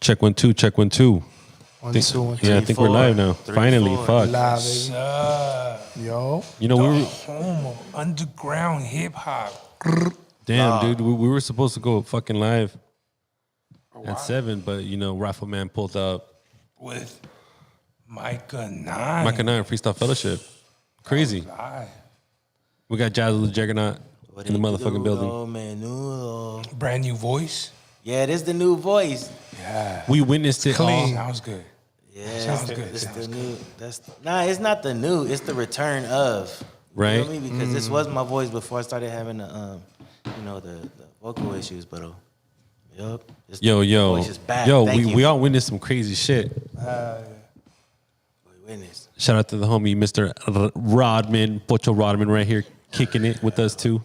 Check 1 2. Check 1 2. 1 2 1 2. Yeah, I think we're live now. Finally, fuck. Live, baby. Yo. You know we were home of underground hip hop. damn, dude. We were supposed to go fucking live at 7, but you know, Raffle Man pulled up. With Micah 9. Micah 9 Freestyle Fellowship. Crazy. We got Jazz the Juggernaut in the motherfucking building. Brand new voice. Yeah, this the new voice. Yeah. We witnessed it Clean. all. Sounds good. Yeah, Sounds good. It's Sounds the good. new. It's not the new. It's the return of. Right. You know what I mean? Because this was my voice before I started having the the vocal issues. But yup. Yo, voice is back. yo, Thank we you. all witnessed some crazy shit. We witnessed. Shout out to the homie, Mr. Rodman, Pocho Rodman, right here, kicking it with us too.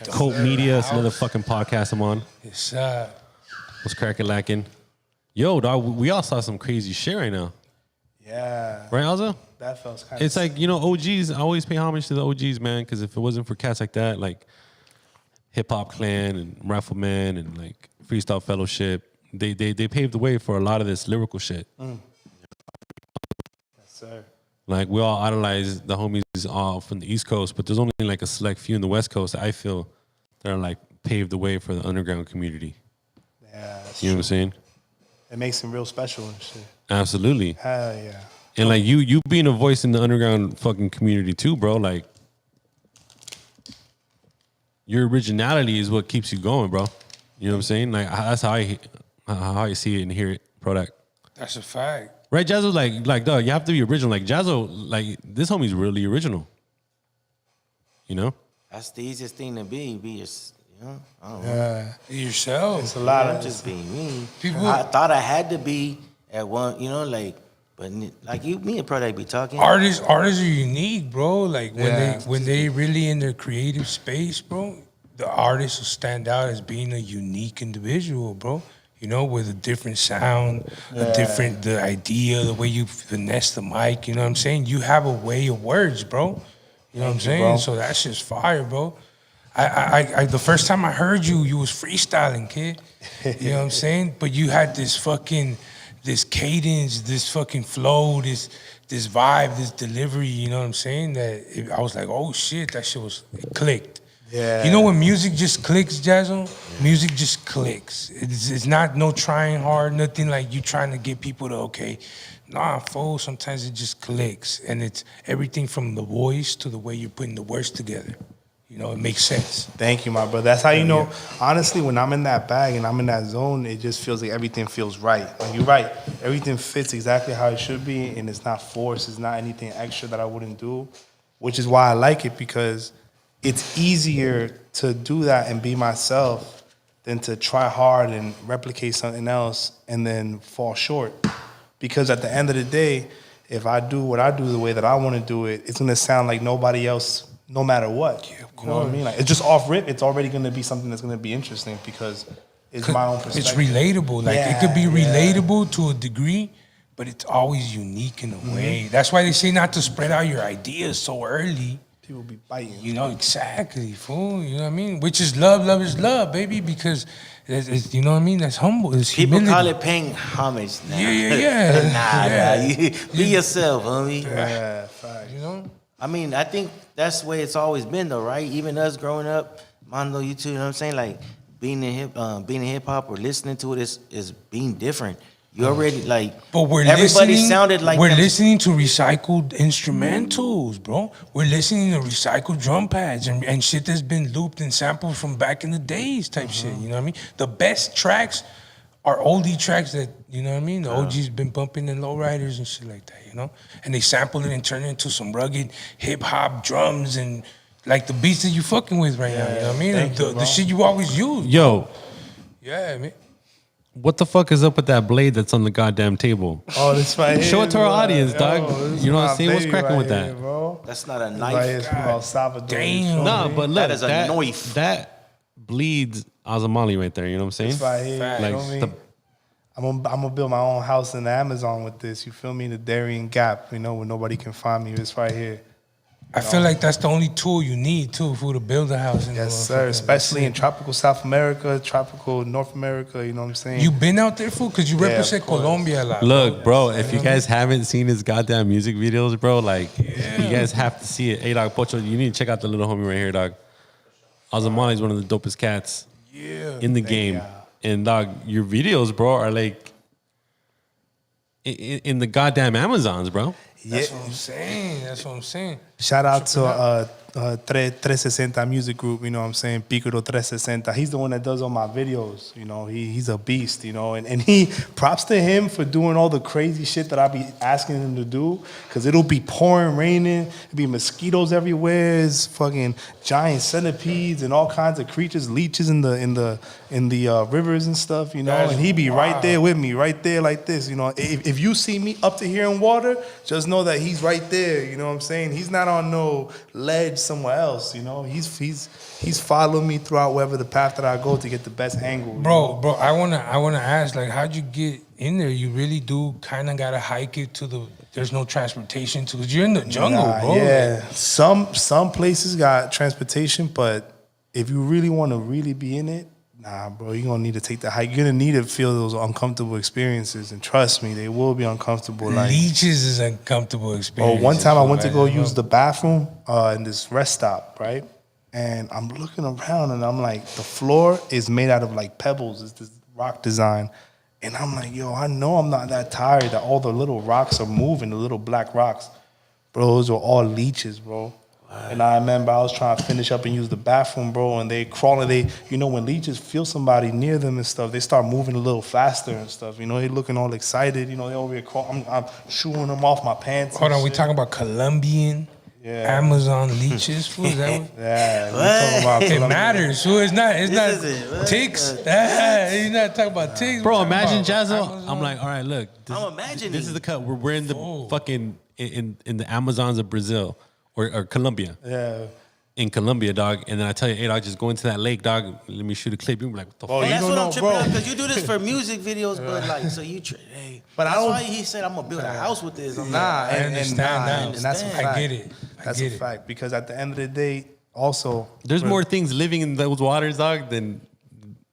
Colt Media, it's another fucking podcast I'm on. It's What's cracking lacking? Yo, dog, we all saw some crazy shit right now. Yeah. Right, Alza? That felt kind It's like, you know, OGs, I always pay homage to the OGs, man, because if it wasn't for cats like that, like Hip Hop Clan and Rifleman and like Freestyle Fellowship, they paved the way for a lot of this lyrical shit. Yes, sir. Like, we all idolize the homies all from the East Coast, but there's only like a select few in the West Coast that I feel that are like paved the way for the underground community. Yeah, that's You know what I'm true. saying? It makes him real special and shit. Absolutely. Hell yeah. And like you being a voice in the underground fucking community too, bro. Like your originality is what keeps you going, bro. You know what I'm saying? Like that's how I see it and hear it. Prodak. That's a fact. Right, Jazzo, like dog, you have to be original. Like Jazzo, like this homie's really original. You know? That's the easiest thing to be. I don't know. Yeah. Yourself. It's a lot I'm of just being me. People- I thought I had to be at one. But like me and Prodak be talking. Artists are unique, bro. Like Yeah. when they really in their creative space, bro, the artist will stand out as being a unique individual, bro. You know, with a different sound, the idea, the way you finesse the mic, you know what I'm saying? You have a way of words, bro. You know what I'm saying? bro. So that's just fire, bro. I the first time I heard you was freestyling, kid. You know what I'm saying? But you had this cadence, this fucking flow, this vibe, this delivery, you know what I'm saying? I was like, oh shit, that shit it clicked. Yeah. You know when music just clicks, Jazzo? Music just clicks. It's not no trying hard, nothing like you trying to get people to, okay. Nah, fool, sometimes it just clicks. And it's everything from the voice to the way you're putting the words together. You know, it makes sense. Thank you, my brother. That's how you know. Honestly, when I'm in that bag and I'm in that zone, it just feels like everything feels right. Like you're right. Everything fits exactly how it should be, and it's not forced. It's not anything extra that I wouldn't do, which is why I like it, because it's easier to do that and be myself than to try hard and replicate something else and then fall short. Because at the end of the day, if I do what I do the way that I want to do it, it's going to sound like nobody else, no matter what. Yeah, of You know what I course. mean? Like, it's just off rip. It's already going to be something that's going to be interesting because it's my own perspective. It's relatable. Like it could be Yeah, yeah. relatable to a degree, but it's always unique in a way. That's why they say not to spread out your ideas so early. People be biting. You know, exactly, fool. You know what I mean? Which is love, love is love, baby, because, you know what I mean? That's humble. It's People humility. call it paying homage now. Yeah. Nah, you be yourself, homie. Yeah, facts. You know? I mean, I think that's the way it's always been, though, right? Even us growing up, Mondo, you too, you know what I'm saying? Like, being in hip hop or listening to it is being different. You already, like, But everybody sounded like we're them. listening to recycled instrumentals, bro. We're listening to recycled drum pads and shit that's been looped and sampled from back in the days type shit. You know what I mean? The best tracks are oldie tracks that, you know what I mean? The OG's been bumping in lowriders and shit like that, you know? And they sample it and turn it into some rugged hip hop drums and like the beats that you fucking with right now, you know what I mean? Thank you, The bro. shit you always use. Yo, Yeah, man. what the fuck is up with that blade that's on the goddamn table? Oh, this right here. Show it to our bro. audience, Yo, dog. this You know what I'm my saying? What's baby cracking with right that? here, bro. That's not a Right knife. here, from El Salvador. Damn. Nah, but look, That is a knife. That bleeds Azomali right there. You know what I'm saying? This right here, Facts. you Like feel me? the- I'm gonna build my own house in the Amazon with this. You feel me? The Darien Gap, you know, where nobody can find me. It's right here. I feel like that's the only tool you need too to build a house. In Yes, the sir. Especially in That's it. tropical South America, tropical North America. You know what I'm saying? You been out there, fool? Because you Yeah, represent of course. Colombia a lot. Look, bro, if you guys haven't seen his goddamn music videos, bro, like, you guys have to see it. Hey, dog, Pocho, you need to check out the little homie right here, dog. Azomali is one of the dopest cats in the game. And, dog, your videos, bro, are like in the goddamn Amazons, bro. That's what I'm saying. That's what I'm saying. Shout out to 360 Music Group, you know what I'm saying? Picaro 360. He's the one that does all my videos, you know. He's a beast, you know. And he, props to him for doing all the crazy shit that I be asking him to do. Because it'll be pouring, raining, it'll be mosquitoes everywhere, it's fucking giant centipedes and all kinds of creatures, leeches in the rivers and stuff, you know. That's and he be right wild. there with me, right there like this, you know. If you see me up to here in water, just know that he's right there, you know what I'm saying? He's not on no ledge somewhere else, you know. He's following me throughout wherever the path that I go to get the best angle. you know? Bro, I wanna ask, like, how'd you get in there? You really do kind of gotta hike it to the. There's no transportation to, cause you're in the jungle, Nah, bro. yeah, some places got transportation, but if you really want to really be in it, nah, bro, you're gonna need to take the hike. You're gonna need to feel those uncomfortable experiences, and trust me, they will be uncomfortable. Like, Leeches is uncomfortable experience. one time I went to go use the bathroom in this rest stop, right? And I'm looking around and I'm like, the floor is made out of like pebbles. It's this rock design. And I'm like, yo, I know I'm not that tired that all the little rocks are moving, the little black rocks. Bro, those are all leeches, bro. And I remember I was trying to finish up and use the bathroom, bro, and they crawling. You know, when leeches feel somebody near them and stuff, they start moving a little faster and stuff. You know, they looking all excited. You know, they over here crawling. I'm shooing them off my pants. Hold and on, we shit. talking about Colombian Amazon leeches, fool? Is that what? Yeah, we talking about It Colombia. matters. Fool. It's not is it. What? ticks. He's not talking about ticks. Bro, We're talking imagine about Jazzo. Amazon. I'm like, all right, look. I'm imagining. This is the cut. We're in the Oh. fucking in the Amazons of Brazil or Colombia. Yeah. In Colombia, dog. And then I tell you, hey, dog, just go into that lake, dog. Let me shoot a clip. You're like, what the Bro, fuck? you That's don't what know, I'm tripping bro. out because you do this for music videos, but like, so you, hey. But I that's don't- why he said I'm gonna build a house with this. I'm Nah, like, I and understand nah, now. and that's a I fact. get it. I That's get a it. fact because at the end of the day, also There's more things living in those waters, dog, than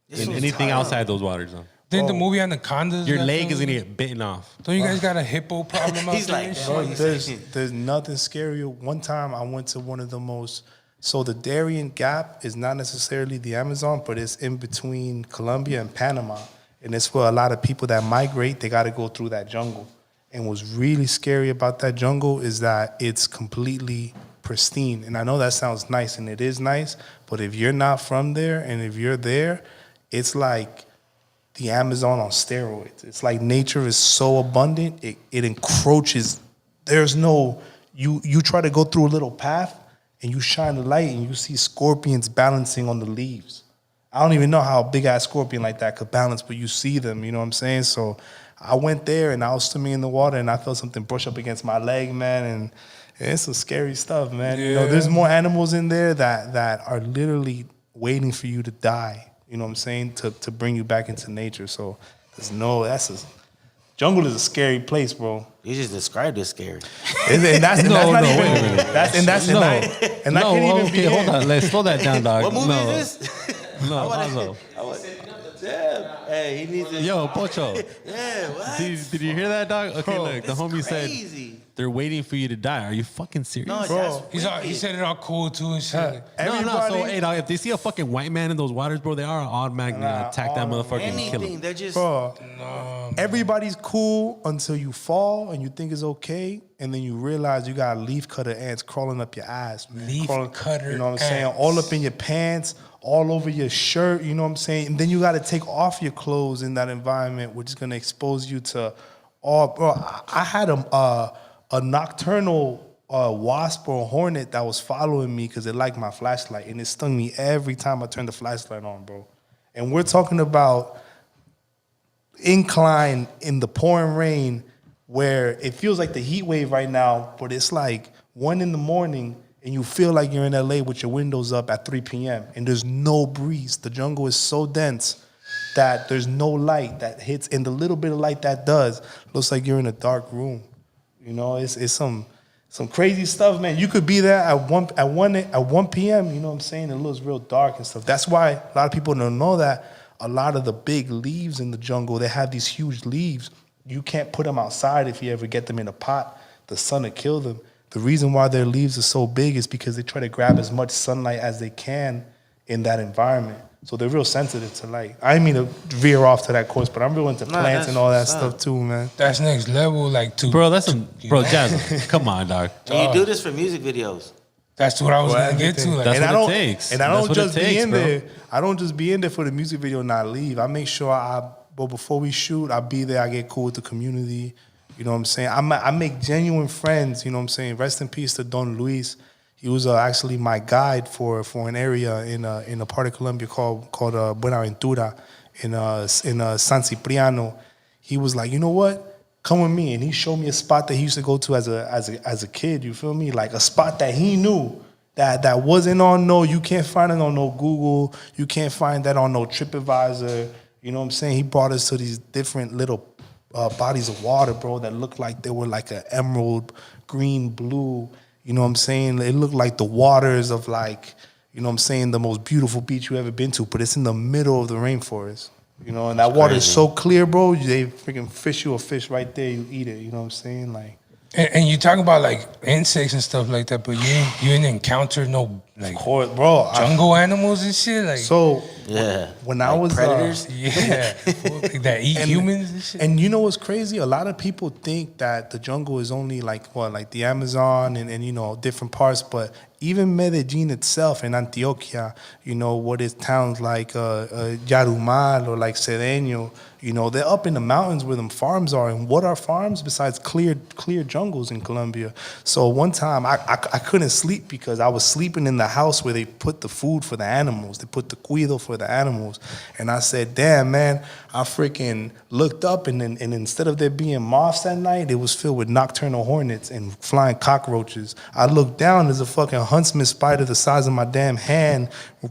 This was anything tight. outside those waters, dog. Didn't the movie Anacondas? Your that leg film? is gonna get bitten off. Don't you guys got a hippo problem out He's there? like, and shit? bro, Bro, there's nothing scarier. One time I went to one of the most. So the Darien Gap is not necessarily the Amazon, but it's in between Colombia and Panama, and it's where a lot of people that migrate they got to go through that jungle. And what's really scary about that jungle is that it's completely pristine. And I know that sounds nice, and it is nice, but if you're not from there and if you're there, it's like the Amazon on steroids. It's like nature is so abundant, it encroaches. There's no, you try to go through a little path and you shine the light and you see scorpions balancing on the leaves. I don't even know how a big ass scorpion like that could balance, but you see them, you know what I'm saying? So I went there and I was swimming in the water and I felt something brush up against my leg, man, and it's some scary stuff, man. You know, Yeah. there's more animals in there that are literally waiting for you to die. You know what I'm saying? To bring you back into nature. So jungle is a scary place, bro. you just described it scary. And that's No, not no, even, wait a minute. and I can't no, even okay, be hold on. Let's slow that down, dog. What movie no, is this? No, Alzo. Damn. Hey, he needs to. Yo, Pocho. Yeah, what? Did you hear that, dog? Okay, look, the This homie said crazy. they're waiting for you to die. Are you fucking serious? No, Bro. that's He said it all cool too and shit. No, everybody. so, hey, dog, if they see a fucking white man in those waters, bro, they are automatically gonna Nah, attack that motherfucker and kill anything. him. They're just. Bro, everybody's cool until you fall and you think it's okay, and then you realize you got leaf cutter ants crawling up your ass, man. Leaf cutter You know what I'm saying? ants. All up in your pants, all over your shirt. You know what I'm saying? And then you got to take off your clothes in that environment, which is gonna expose you to all. Bro, I had a nocturnal wasp or a hornet that was following me because it liked my flashlight, and it stung me every time I turned the flashlight on, bro. And we're talking about incline in the pouring rain where it feels like the heat wave right now, but it's like 1 a.m. and you feel like you're in LA with your windows up at 3 p.m. and there's no breeze. The jungle is so dense that there's no light that hits, and the little bit of light that does looks like you're in a dark room. You know, it's some some crazy stuff, man. You could be there at 1 p.m. You know what I'm saying? It looks real dark and stuff. That's why a lot of people don't know that a lot of the big leaves in the jungle, they have these huge leaves. You can't put them outside if you ever get them in a pot. The sun will kill them. The reason why their leaves are so big is because they try to grab as much sunlight as they can in that environment. So they're real sensitive to light. I didn't mean to veer off to that course, but I'm real into plants and all that stuff too, man. That's next level, like to Bro, that's some bro, Jazz. Come on, dog. And you do this for music videos. That's what I was gonna get to. Like, That's and what it takes. And I That's don't what just it takes, be in bro. there. I don't just be in there for the music video and not leave. I make sure before we shoot, I be there. I get cool with the community. You know what I'm saying? I make genuine friends. You know what I'm saying? Rest in peace to Don Luis. He was actually my guide for an area in a part of Colombia called Buenaventura in San Cipriano. He was like, you know what? Come with me, and he showed me a spot that he used to go to as a kid. You feel me? Like a spot that he knew that wasn't on you can't find it on no Google. You can't find that on no TripAdvisor. You know what I'm saying? He brought us to these different little bodies of water, bro, that looked like they were like an emerald, green, blue. You know what I'm saying? It looked like the waters of like, you know what I'm saying, the most beautiful beach you ever been to, but it's in the middle of the rainforest. You know, and that water is so clear, bro. They freaking fish you a fish right there. You eat it. You know what I'm saying? Like, and you talk about like insects and stuff like that, but you ain't encounter no like of course, bro. jungle animals and shit. Like, So Yeah. when I Like was predators. yeah, that eat humans and shit. And you know what's crazy? A lot of people think that the jungle is only like the Amazon and you know, different parts, but even Medellin itself in Antioquia, you know, what is towns like Yarumal or like Cedeño, you know, they're up in the mountains where them farms are. And what are farms besides clear jungles in Colombia? So one time I couldn't sleep because I was sleeping in the house where they put the food for the animals. They put the cuido for the animals. And I said, damn, man, I freaking looked up and instead of there being moths at night, it was filled with nocturnal hornets and flying cockroaches. I looked down, there's a fucking huntsman spider the size of my damn hand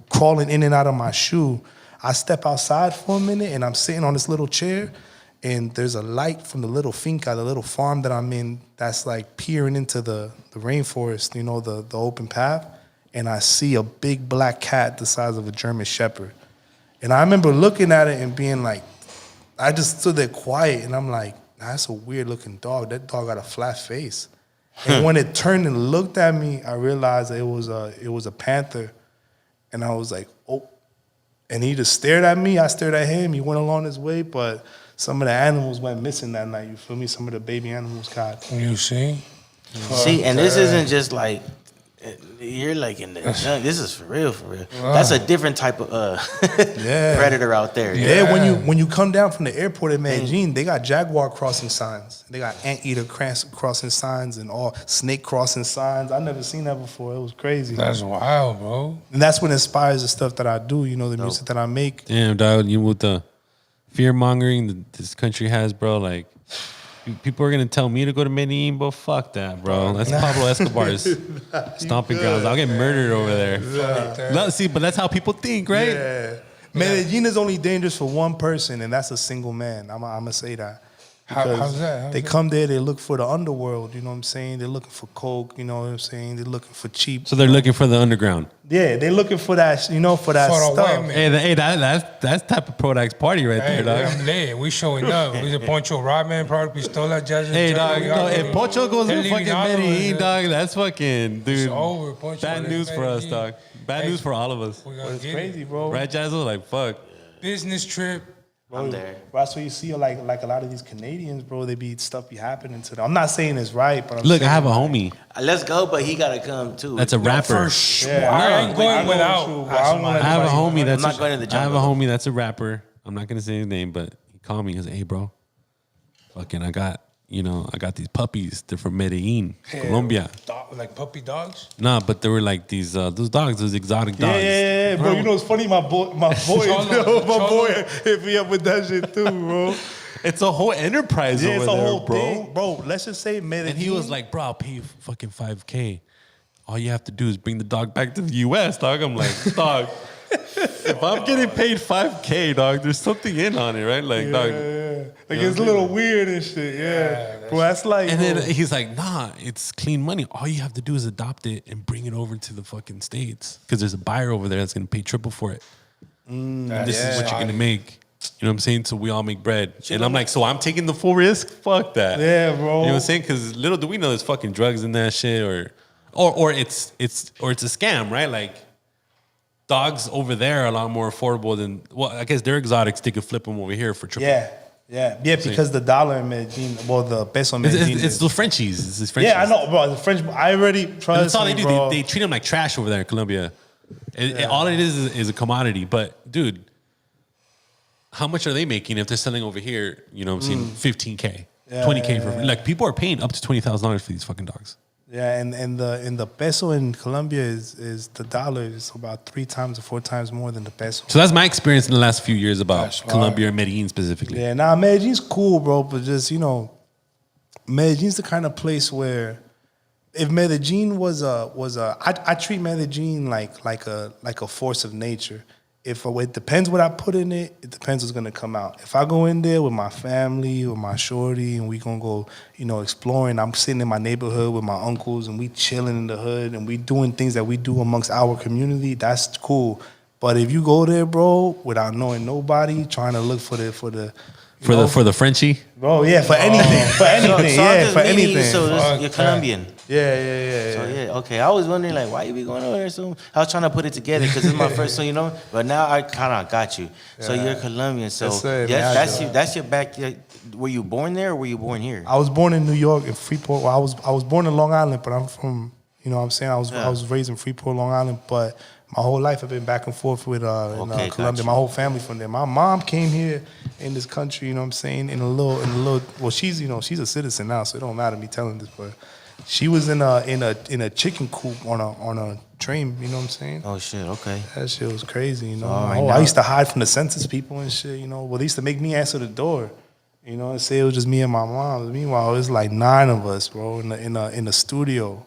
crawling in and out of my shoe. I step outside for a minute and I'm sitting on this little chair and there's a light from the little finca, the little farm that I'm in that's like peering into the rainforest, you know, the open path. And I see a big black cat the size of a German Shepherd. And I remember looking at it and being like, I just stood there quiet and I'm like, nah, that's a weird looking dog. That dog got a flat face. And when it turned and looked at me, I realized it was a panther. And I was like, oh. And he just stared at me. I stared at him. He went along his way, but some of the animals went missing that night. You feel me? Some of the baby animals got. You see? See, and this isn't just like you're like in the jungle. This is for real, for real. That's a different type of predator out there. Yeah, when you come down from the airport at Medellin, they got jaguar crossing signs. They got anteater crossing signs and all snake crossing signs. I never seen that before. It was crazy. That's wild, bro. And that's what inspires the stuff that I do, you know, the music that I make. Damn, dog, you with the fear mongering that this country has, bro. Like, people are gonna tell me to go to Medellin, but fuck that, bro. That's Pablo Escobar's stomping grounds. I'll get murdered over there. No, see, but that's how people think, right? Yeah. Medellin is only dangerous for one person, and that's a single man. I'm gonna say that. How's that? They come there, they look for the underworld, you know what I'm saying? They're looking for coke, you know what I'm saying? They're looking for cheap. So they're looking for the underground. Yeah, they're looking for that, you know, for that For the stuff. women. Hey, that's type of Prodak's party right Hey, there, dog. I'm lit. We showing up. We the Poncho Rodman, Prodak Pistolas, Jazz. Hey, dog, you know, if Pocho goes to They're fucking leaving all of us, Medellin, yeah. dog, that's fucking, dude. It's over, Poncho. Bad news for us, dog. Bad Hey, news for all of us. We gonna It's get crazy, it. bro. Right, Jazzo? Like, fuck. Business trip. I'm there. That's what you see, like a lot of these Canadians, bro. Stuff be happening to them. I'm not saying it's right, but I'm Look, I saying, have a homie. Let's go, but he gotta come too. That's a rapper. For sure. Yeah, I ain't I going know without. you, but I don't wanna- I have a homie that's I'm not going to the I have a jungle. homie that's a rapper. I'm not gonna say his name, but he called me. He goes, "Hey, bro, fucking, I got these puppies. They're from Medellin, Colombia. Like puppy dogs? Nah, but they were like these those exotic dogs. Yeah, bro. You know what's funny? My boy, Cholo. hit me up with that shit too, bro. It's a whole enterprise Yeah, over it's a there, whole bro. thing, bro. Let's just say Medellin. And he was like, "Bro, I'll pay you fucking $5,000. All you have to do is bring the dog back to the U.S., dog." I'm like, "Dog, If I'm getting paid $5K, dog, there's something in on it, right? Like, dog. Like it's a little weird and shit. Yeah, bro. That's like. And bro. then he's like, nah, it's clean money. All you have to do is adopt it and bring it over to the fucking States. Because there's a buyer over there that's going to pay triple for it. And this is what you're going to make. You know what I'm saying? So we all make bread. And I'm like, so I'm taking the full risk? Fuck that. Yeah, bro. You know what I'm saying? Because little do we know there's fucking drugs in that shit, or it's a scam, right? Like dogs over there are a lot more affordable than, well, I guess they're exotics. They could flip them over here for triple. Yeah. Because the dollar in Medellin, well, the peso in Medellin. It's the Frenchies. It's Frenchies. Yeah, I know, bro. The French. I already trust. That's all they do. Bro. They treat them like trash over there in Colombia. All it is a commodity. But dude, how much are they making if they're selling over here? You know, what I'm saying $15K, $20K for like people are paying up to $20,000 for these fucking dogs. Yeah, and the peso in Colombia is the dollar is about 3 times or 4 times more than the peso. So that's my experience in the last few years about Colombia and Medellin specifically. Yeah, nah, Medellin's cool, bro, but just Medellin's the kind of place where if Medellin was I treat Medellin like a force of nature. It depends what I put in it. It depends what's gonna come out. If I go in there with my family, with my shorty, and we gonna go, exploring. I'm sitting in my neighborhood with my uncles, and we chilling in the hood, and we doing things that we do amongst our community. That's cool. But if you go there, bro, without knowing nobody, trying to look for the the Frenchie. Bro, yeah, for anything, for anything, for anything. So you're Colombian. Yeah. So okay. I was wondering like why you be going over there. So I was trying to put it together because it's my first. So but now I kind of got you. So you're Colombian. So that's your back. Were you born there or were you born here? I was born in New York in Freeport. Well, I was born in Long Island, but I'm from. You know what I'm saying? I was raised in Freeport, Long Island, but my whole life I've been back and forth with Colombia. My whole family from there. My mom came here in this country. You know what I'm saying? In a little. Well, she's a citizen now, so it don't matter me telling this, but. She was in a chicken coop on a train, you know what I'm saying? Oh shit, okay. That shit was crazy, I used to hide from the census people and shit, Well, they used to make me answer the door, and say it was just me and my mom. Meanwhile, it was like 9 of us, bro, in a studio,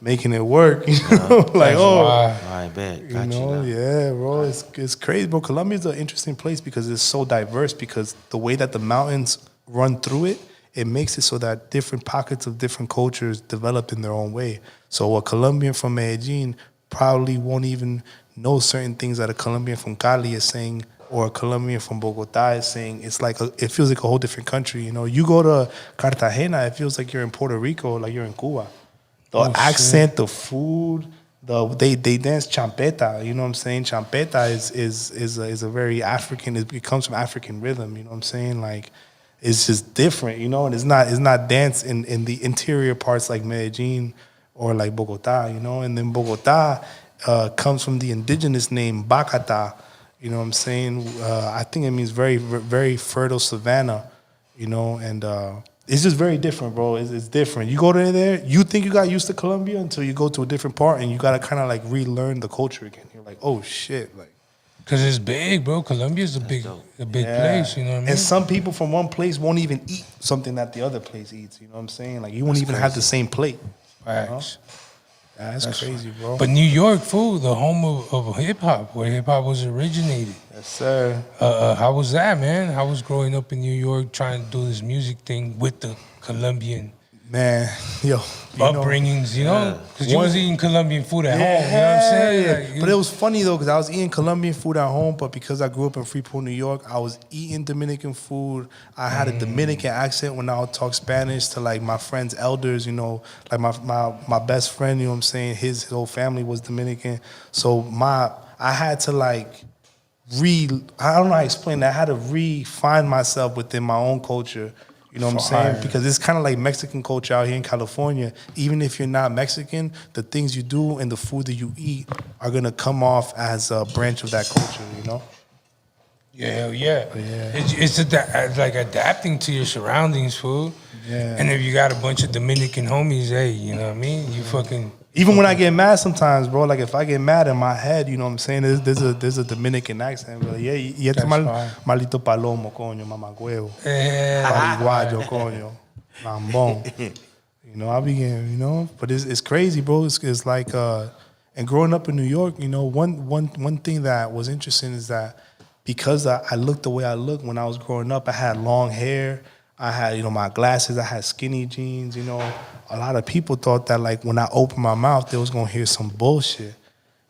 making it work. I bet. Got yeah, bro, it's crazy, bro. Colombia's an interesting place because it's so diverse. Because the way that the mountains run through it. It makes it so that different pockets of different cultures develop in their own way. So a Colombian from Medellin probably won't even know certain things that a Colombian from Cali is saying or a Colombian from Bogota is saying. It's like it feels like a whole different country. You go to Cartagena, it feels like you're in Puerto Rico, like you're in Cuba. The accent, the food, they dance champeta. You know what I'm saying? Champeta is a very African. It comes from African rhythm. You know what I'm saying? Like. It's just different, and it's not dance in the interior parts like Medellin or like Bogota, and then Bogota comes from the indigenous name Bacata, you know what I'm saying? I think it means very, very fertile savanna, and it's just very different, bro. It's different. You go there, you think you got used to Colombia until you go to a different part and you got to kind of like relearn the culture again. You're like, oh shit, like. Because it's big, bro. Colombia's a big place, you know what I mean? And some people from one place won't even eat something that the other place eats, you know what I'm saying? Like, you won't even have the same plate. Facts. That's crazy, bro. But New York, fool, the home of hip-hop, where hip-hop was originated. Yes, sir. How was that, man? How was growing up in New York trying to do this music thing with the Colombian man, upbringings, because you was eating Colombian food at home, you know what I'm saying? Like, but it was funny though, because I was eating Colombian food at home, but because I grew up in Freeport, New York, I was eating Dominican food. I had a Dominican accent when I would talk Spanish to like my friends' elders, like my best friend, you know what I'm saying? His whole family was Dominican, so I had to like I don't know how to explain that. I had to refine myself within my own culture. You know what I'm saying? Because it's kind of like Mexican culture out here in California. Even if you're not Mexican, the things you do and the food that you eat are going to come off as a branch of that culture, Yeah. It's like adapting to your surroundings, fool. Yeah. And if you got a bunch of Dominican homies, hey, you know what I mean? You fucking... Even when I get mad sometimes, bro, like if I get mad in my head, you know what I'm saying? There's a Dominican accent. Like, yeah, y este maldito palomo, coño, mamagüevo. Pariguayo, coño, lambón. I begin, but it's crazy, bro. It's like, And growing up in New York, you know, one thing that was interesting is that because I looked the way I looked when I was growing up, I had long hair, I had, you know, my glasses, I had skinny jeans, you know. A lot of people thought that, like, when I opened my mouth, they was going to hear some bullshit.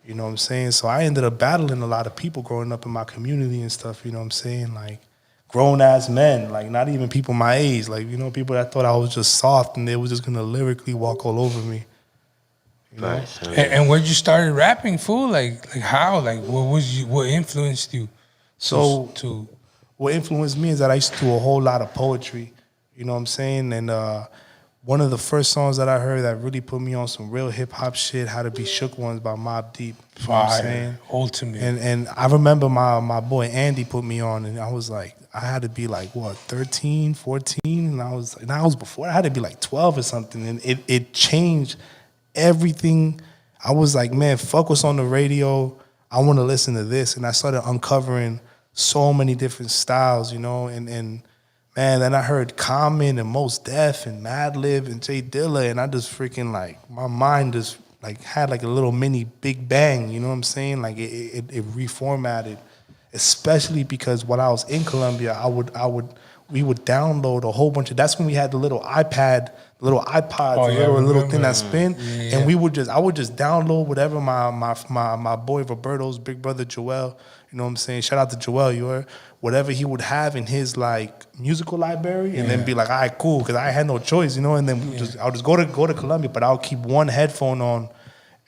You know what I'm saying? So I ended up battling a lot of people growing up in my community and stuff, you know what I'm saying? Like, grown-ass men, like, not even people my age. Like, you know, people that thought I was just soft and they was just going to lyrically walk all over me. You know? Right. And when you started rapping, fool, like how? Like, what influenced you? So to what influenced me is that I used to do a whole lot of poetry. You know what I'm saying? And one of the first songs that I heard that really put me on some real hip hop shit, How to Be Shook Ones by Mobb Deep. You know what I'm saying? Ultimate. And I remember my boy Andy put me on, and I was like, I had to be like, what, 13, 14? And I was before, I had to be like 12 or something. And it changed everything. I was like, man, fuck what's on the radio. I want to listen to this. And I started uncovering so many different styles, you know, and man, then I heard Common and Mos Def and Madlib and Jay Dilla, and I just freaking, like, my mind just like had like a little mini Big Bang, you know what I'm saying? Like it reformatted, especially because when I was in Colombia, we would download a whole bunch of, that's when we had the little iPods, little thing that spin, and I would just download whatever my boy Roberto's big brother Joel, you know what I'm saying? Shout out to Joel, whatever he would have in his like musical library, and then be like, all right, cool, because I had no choice, you know. And then I'll just go to Colombia, but I'll keep one headphone on,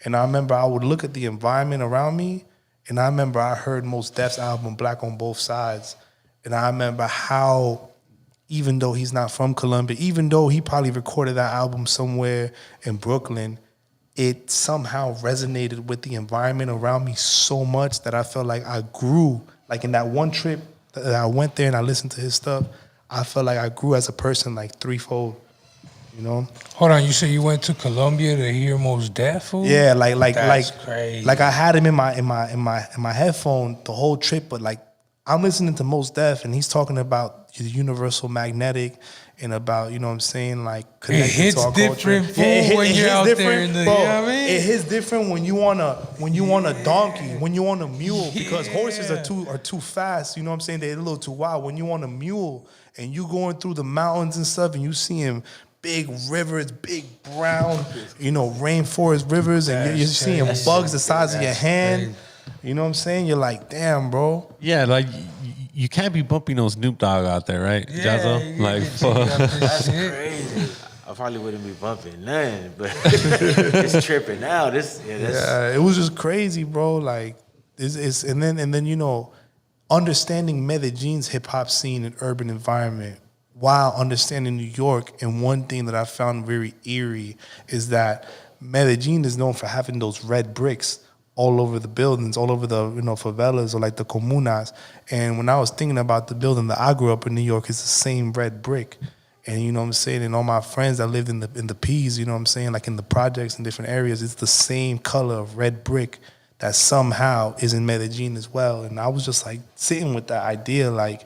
and I remember I would look at the environment around me, and I remember I heard Mos Def's album Black on Both Sides, and I remember how, even though he's not from Colombia, even though he probably recorded that album somewhere in Brooklyn, it somehow resonated with the environment around me so much that I felt like I grew. Like in that one trip that I went there and I listened to his stuff, I felt like I grew as a person like threefold, you know? Hold on, you said you went to Colombia to hear Mos Def? Fool? Yeah, like crazy. Like I had him in my headphone the whole trip, but like I'm listening to Mos Def and he's talking about the universal magnetic and about, you know what I'm saying, like connected to our culture. It hits different when you're out there in the, bro, you know what I mean? It hits different when you want a donkey, when you want a mule, because horses are too fast, you know what I'm saying? They're a little too wild. When you want a mule and you going through the mountains and stuff and you seeing big rivers, big brown, you know, rainforest rivers, and you're seeing bugs the size of your hand. You know what I'm saying? You're like, damn, bro. Yeah, like you can't be bumping no Snoop Dogg out there, right, Jazzo? Like, That's crazy. I probably wouldn't be bumping none, but it's tripping now. It was just crazy, bro. Like, it's and then you know, understanding Medellin's hip hop scene and urban environment while understanding New York. And one thing that I found very eerie is that Medellin is known for having those red bricks all over the buildings, all over the, you know, favelas or like the comunas. And when I was thinking about the building that I grew up in New York, it's the same red brick. And you know what I'm saying? And all my friends that lived in the P's, you know what I'm saying, like in the projects in different areas, it's the same color of red brick that somehow is in Medellin as well. And I was just like sitting with that idea, like,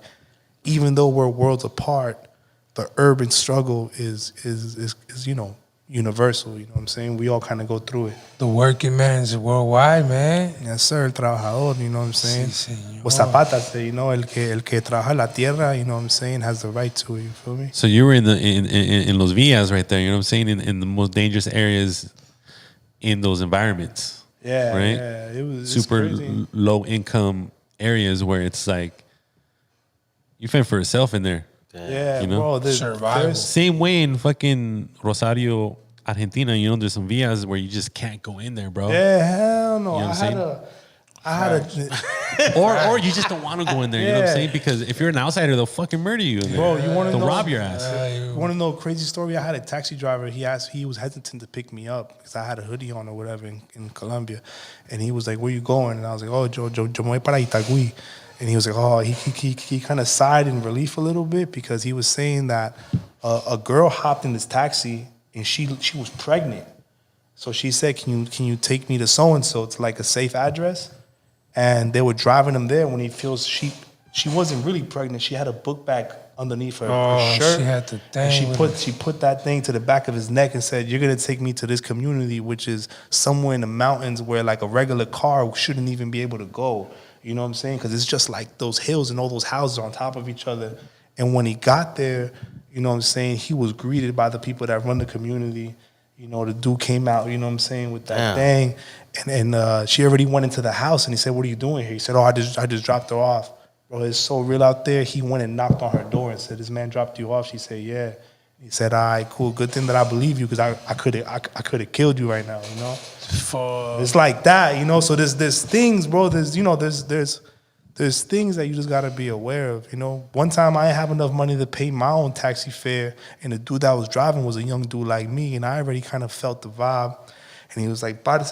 even though we're worlds apart, the urban struggle is you know, universal, you know what I'm saying? We all kind of go through it. The working man's worldwide, man. Yes, sir, el trabajador, you know what I'm saying? Sí, What Zapata say, you know, el que trabaja la tierra, you know what I'm saying, has the right to it, you feel me? so you were in Los Villas right there, you know what I'm saying, in the most dangerous areas in those environments. Yeah, right? yeah, it's super crazy. low income areas where it's like you fend for yourself in there. Yeah, you know? bro, Survival. Same way in fucking Rosario, Argentina, you know, there's some villas where you just can't go in there, bro. Yeah, hell no. You know what I'm I had a Or you just don't want to go in there, you know what I'm saying? Because if you're an outsider, they'll fucking murder you in there. Bro, you want to They'll know? rob your ass. Want to know a crazy story? I had a taxi driver. He was hesitant to pick me up because I had a hoodie on or whatever in Colombia, and he was like, "Where you going?" And I was like, "Oh, yo me voy para Itagüí." And he was like, "Oh," he kind of sighed in relief a little bit because he was saying that a girl hopped in this taxi and she was pregnant, so she said, "Can you take me to so and so? It's like a safe address." And they were driving him there when he feels she wasn't really pregnant. She had a book bag underneath her Oh, shirt. she had the And thing. she put that thing to the back of his neck and said, "You're gonna take me to this community, which is somewhere in the mountains where like a regular car shouldn't even be able to go." You know what I'm saying? Because it's just like those hills and all those houses on top of each other. And when he got there, you know what I'm saying, he was greeted by the people that run the community. You know, the dude came out, you know what I'm saying, with that thing. And she already went into the house, and he said, "What are you doing here?" He said, "Oh, I just dropped her off." Bro, it's so real out there. He went and knocked on her door and said, "This man dropped you off?" She said, "Yeah." He said, "All right, cool. Good thing that I believe you, because I could have killed you right now, you know?" Fuck. It's like that, you know. So there's things, bro. There's things that you just gotta be aware of, you know. One time I didn't have enough money to pay my own taxi fare, and the dude that was driving was a young dude like me, and I already kind of felt the vibe. And he was like, "Parce,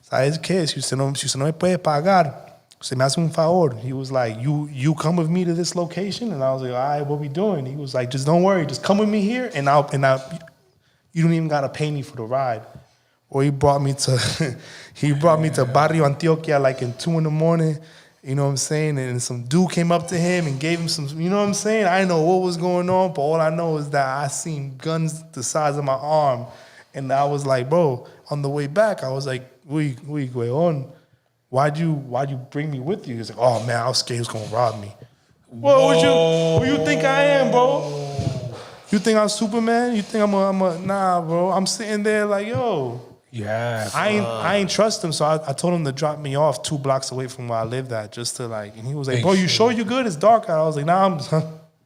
¿sabes qué? Si usted no me puede pagar, usted me hace un favor." He was like, you come with me to this location?" And I was like, "All right, what we doing?" He was like, "Just don't worry, just come with me here, and you don't even gotta pay me for the ride." Or he brought me to Barrio Antioquia like in 2 a.m. You know what I'm saying? And some dude came up to him and gave him some, you know what I'm saying? I didn't know what was going on, but all I know is that I seen guns the size of my arm. And I was like, bro, on the way back, I was like, uy, weón, why'd you bring me with you? He's like, "Oh man, I was scared he was gonna rob me." Well, who you think I am, bro? You think I'm Superman? You think I'm a nah, bro. I'm sitting there like, yo. Yeah. I ain't trust him, so I told him to drop me off 2 blocks away from where I lived at, just to like. And he was like, Make "Bro, you sure. sure you good? It's dark out." I was like, "Nah, I'm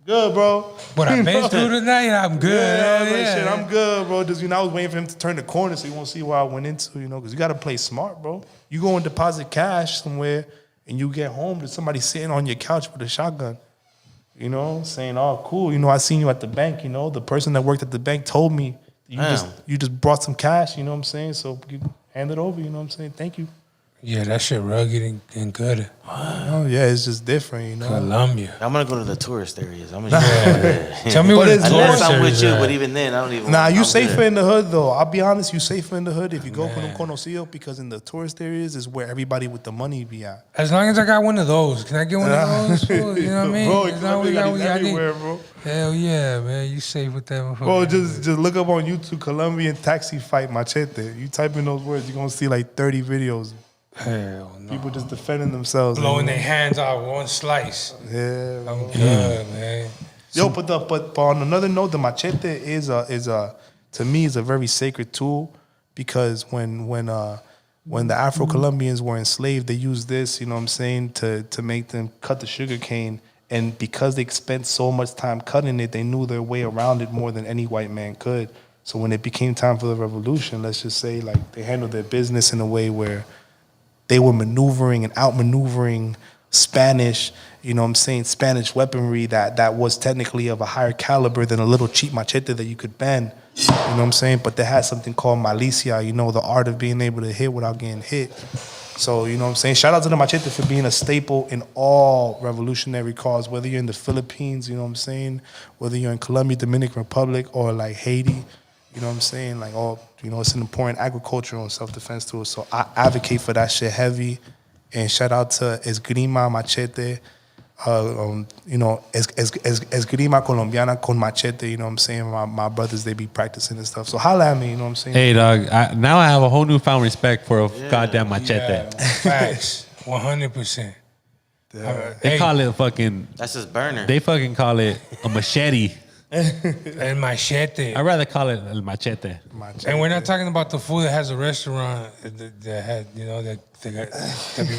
good, bro." But I've been through tonight, I'm good. Yeah, I was like, "Shit, I'm good, bro." Just, you know, I was waiting for him to turn the corner so you won't see what I went into, you know, because you got to play smart, bro. You go and deposit cash somewhere, and you get home to somebody sitting on your couch with a shotgun. You know, saying, "Oh, cool. You know, I seen you at the bank. You know, the person that worked at the bank told me you just brought some cash. You know what I'm saying? So you hand it over. You know what I'm saying? Thank you." Yeah, that shit rugged and good. Oh yeah, it's just different, you know. Colombia. I'm gonna go to the tourist areas. I'm gonna just go there. Tell me what But it's it's Unless more- I'm with you, at. but even then, I don't even. Nah, you I'm safer good. in the hood though. I'll be honest, you safer in the hood if you go con un conocido, because in the tourist areas is where everybody with the money be at. As long as I got one of those. Can I get one of those? Fool? You know what I mean? Bro, As long as we got these what I need. everywhere, bro. Hell yeah, man. You safe with that motherfucker. Bro, just look up on YouTube Colombian taxi fight machete. You type in those words, you're gonna see like 30 videos. Hell no. People just defending themselves. Blowing their hands out one slice. Yeah. I'm good, man. Yo, but on another note, the machete is to me is a very sacred tool, because when the Afro-Colombians were enslaved, they used this, you know what I'm saying, to make them cut the sugar cane. And because they spent so much time cutting it, they knew their way around it more than any white man could. So when it became time for the revolution, let's just say, like, they handled their business in a way where they were maneuvering and outmaneuvering Spanish, you know what I'm saying, Spanish weaponry that was technically of a higher caliber than a little cheap machete that you could bend, you know what I'm saying? But they had something called malicia, you know, the art of being able to hit without getting hit. So, you know what I'm saying? Shout out to the machete for being a staple in all revolutionary cause, whether you're in the Philippines, you know what I'm saying, whether you're in Colombia, Dominican Republic, or like Haiti. You know what I'm saying? Like, you know, it's an important agricultural and self-defense tool. So I advocate for that shit heavy. And shout out to Esgrima Machete. You know, Esgrima Colombiana con Machete. You know what I'm saying? My brothers, they be practicing and stuff. So holla at me, you know what I'm saying? Hey, dog. Now I have a whole newfound respect for a goddamn machete. Yeah, facts. 100%. They call it fucking. That's his burner. They fucking call it a machete. El machete. I'd rather call it el machete. And we're not talking about the fool that has a restaurant that had, you know, that be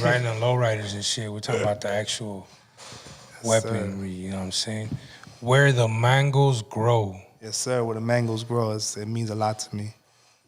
riding on lowriders and shit. We're talking about the actual weaponry, you know what I'm saying? Where the mangoes grow. Yes, sir. Where the mangoes grow, it means a lot to me.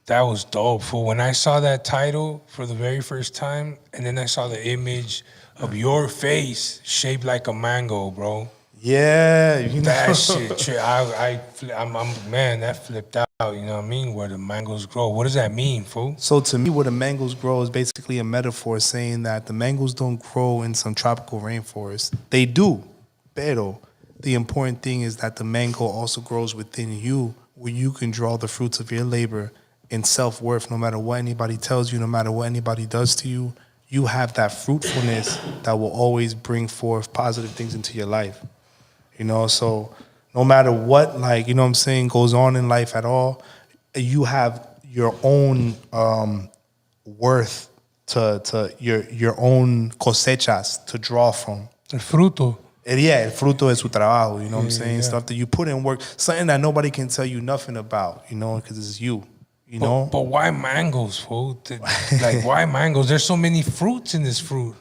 That was dope, fool. When I saw that title for the very first time, and then I saw the image of your face shaped like a mango, bro. Yeah, you know. That shit, I'm man, that flipped out. You know what I mean? Where the mangoes grow. What does that mean, fool? So to me, where the mangoes grow is basically a metaphor saying that the mangoes don't grow in some tropical rainforest. They do, pero the important thing is that the mango also grows within you, where you can draw the fruits of your labor and self-worth. No matter what anybody tells you, no matter what anybody does to you, you have that fruitfulness that will always bring forth positive things into your life. You know, so no matter what, like, you know what I'm saying, goes on in life at all, you have your own worth to your own cosechas to draw from. El fruto. El fruto de su trabajo, you know what I'm saying? Stuff that you put in work, something that nobody can tell you nothing about, you know, because it's you know? But why mangoes, fool? Like, why mangoes? There's so many fruits in this fruit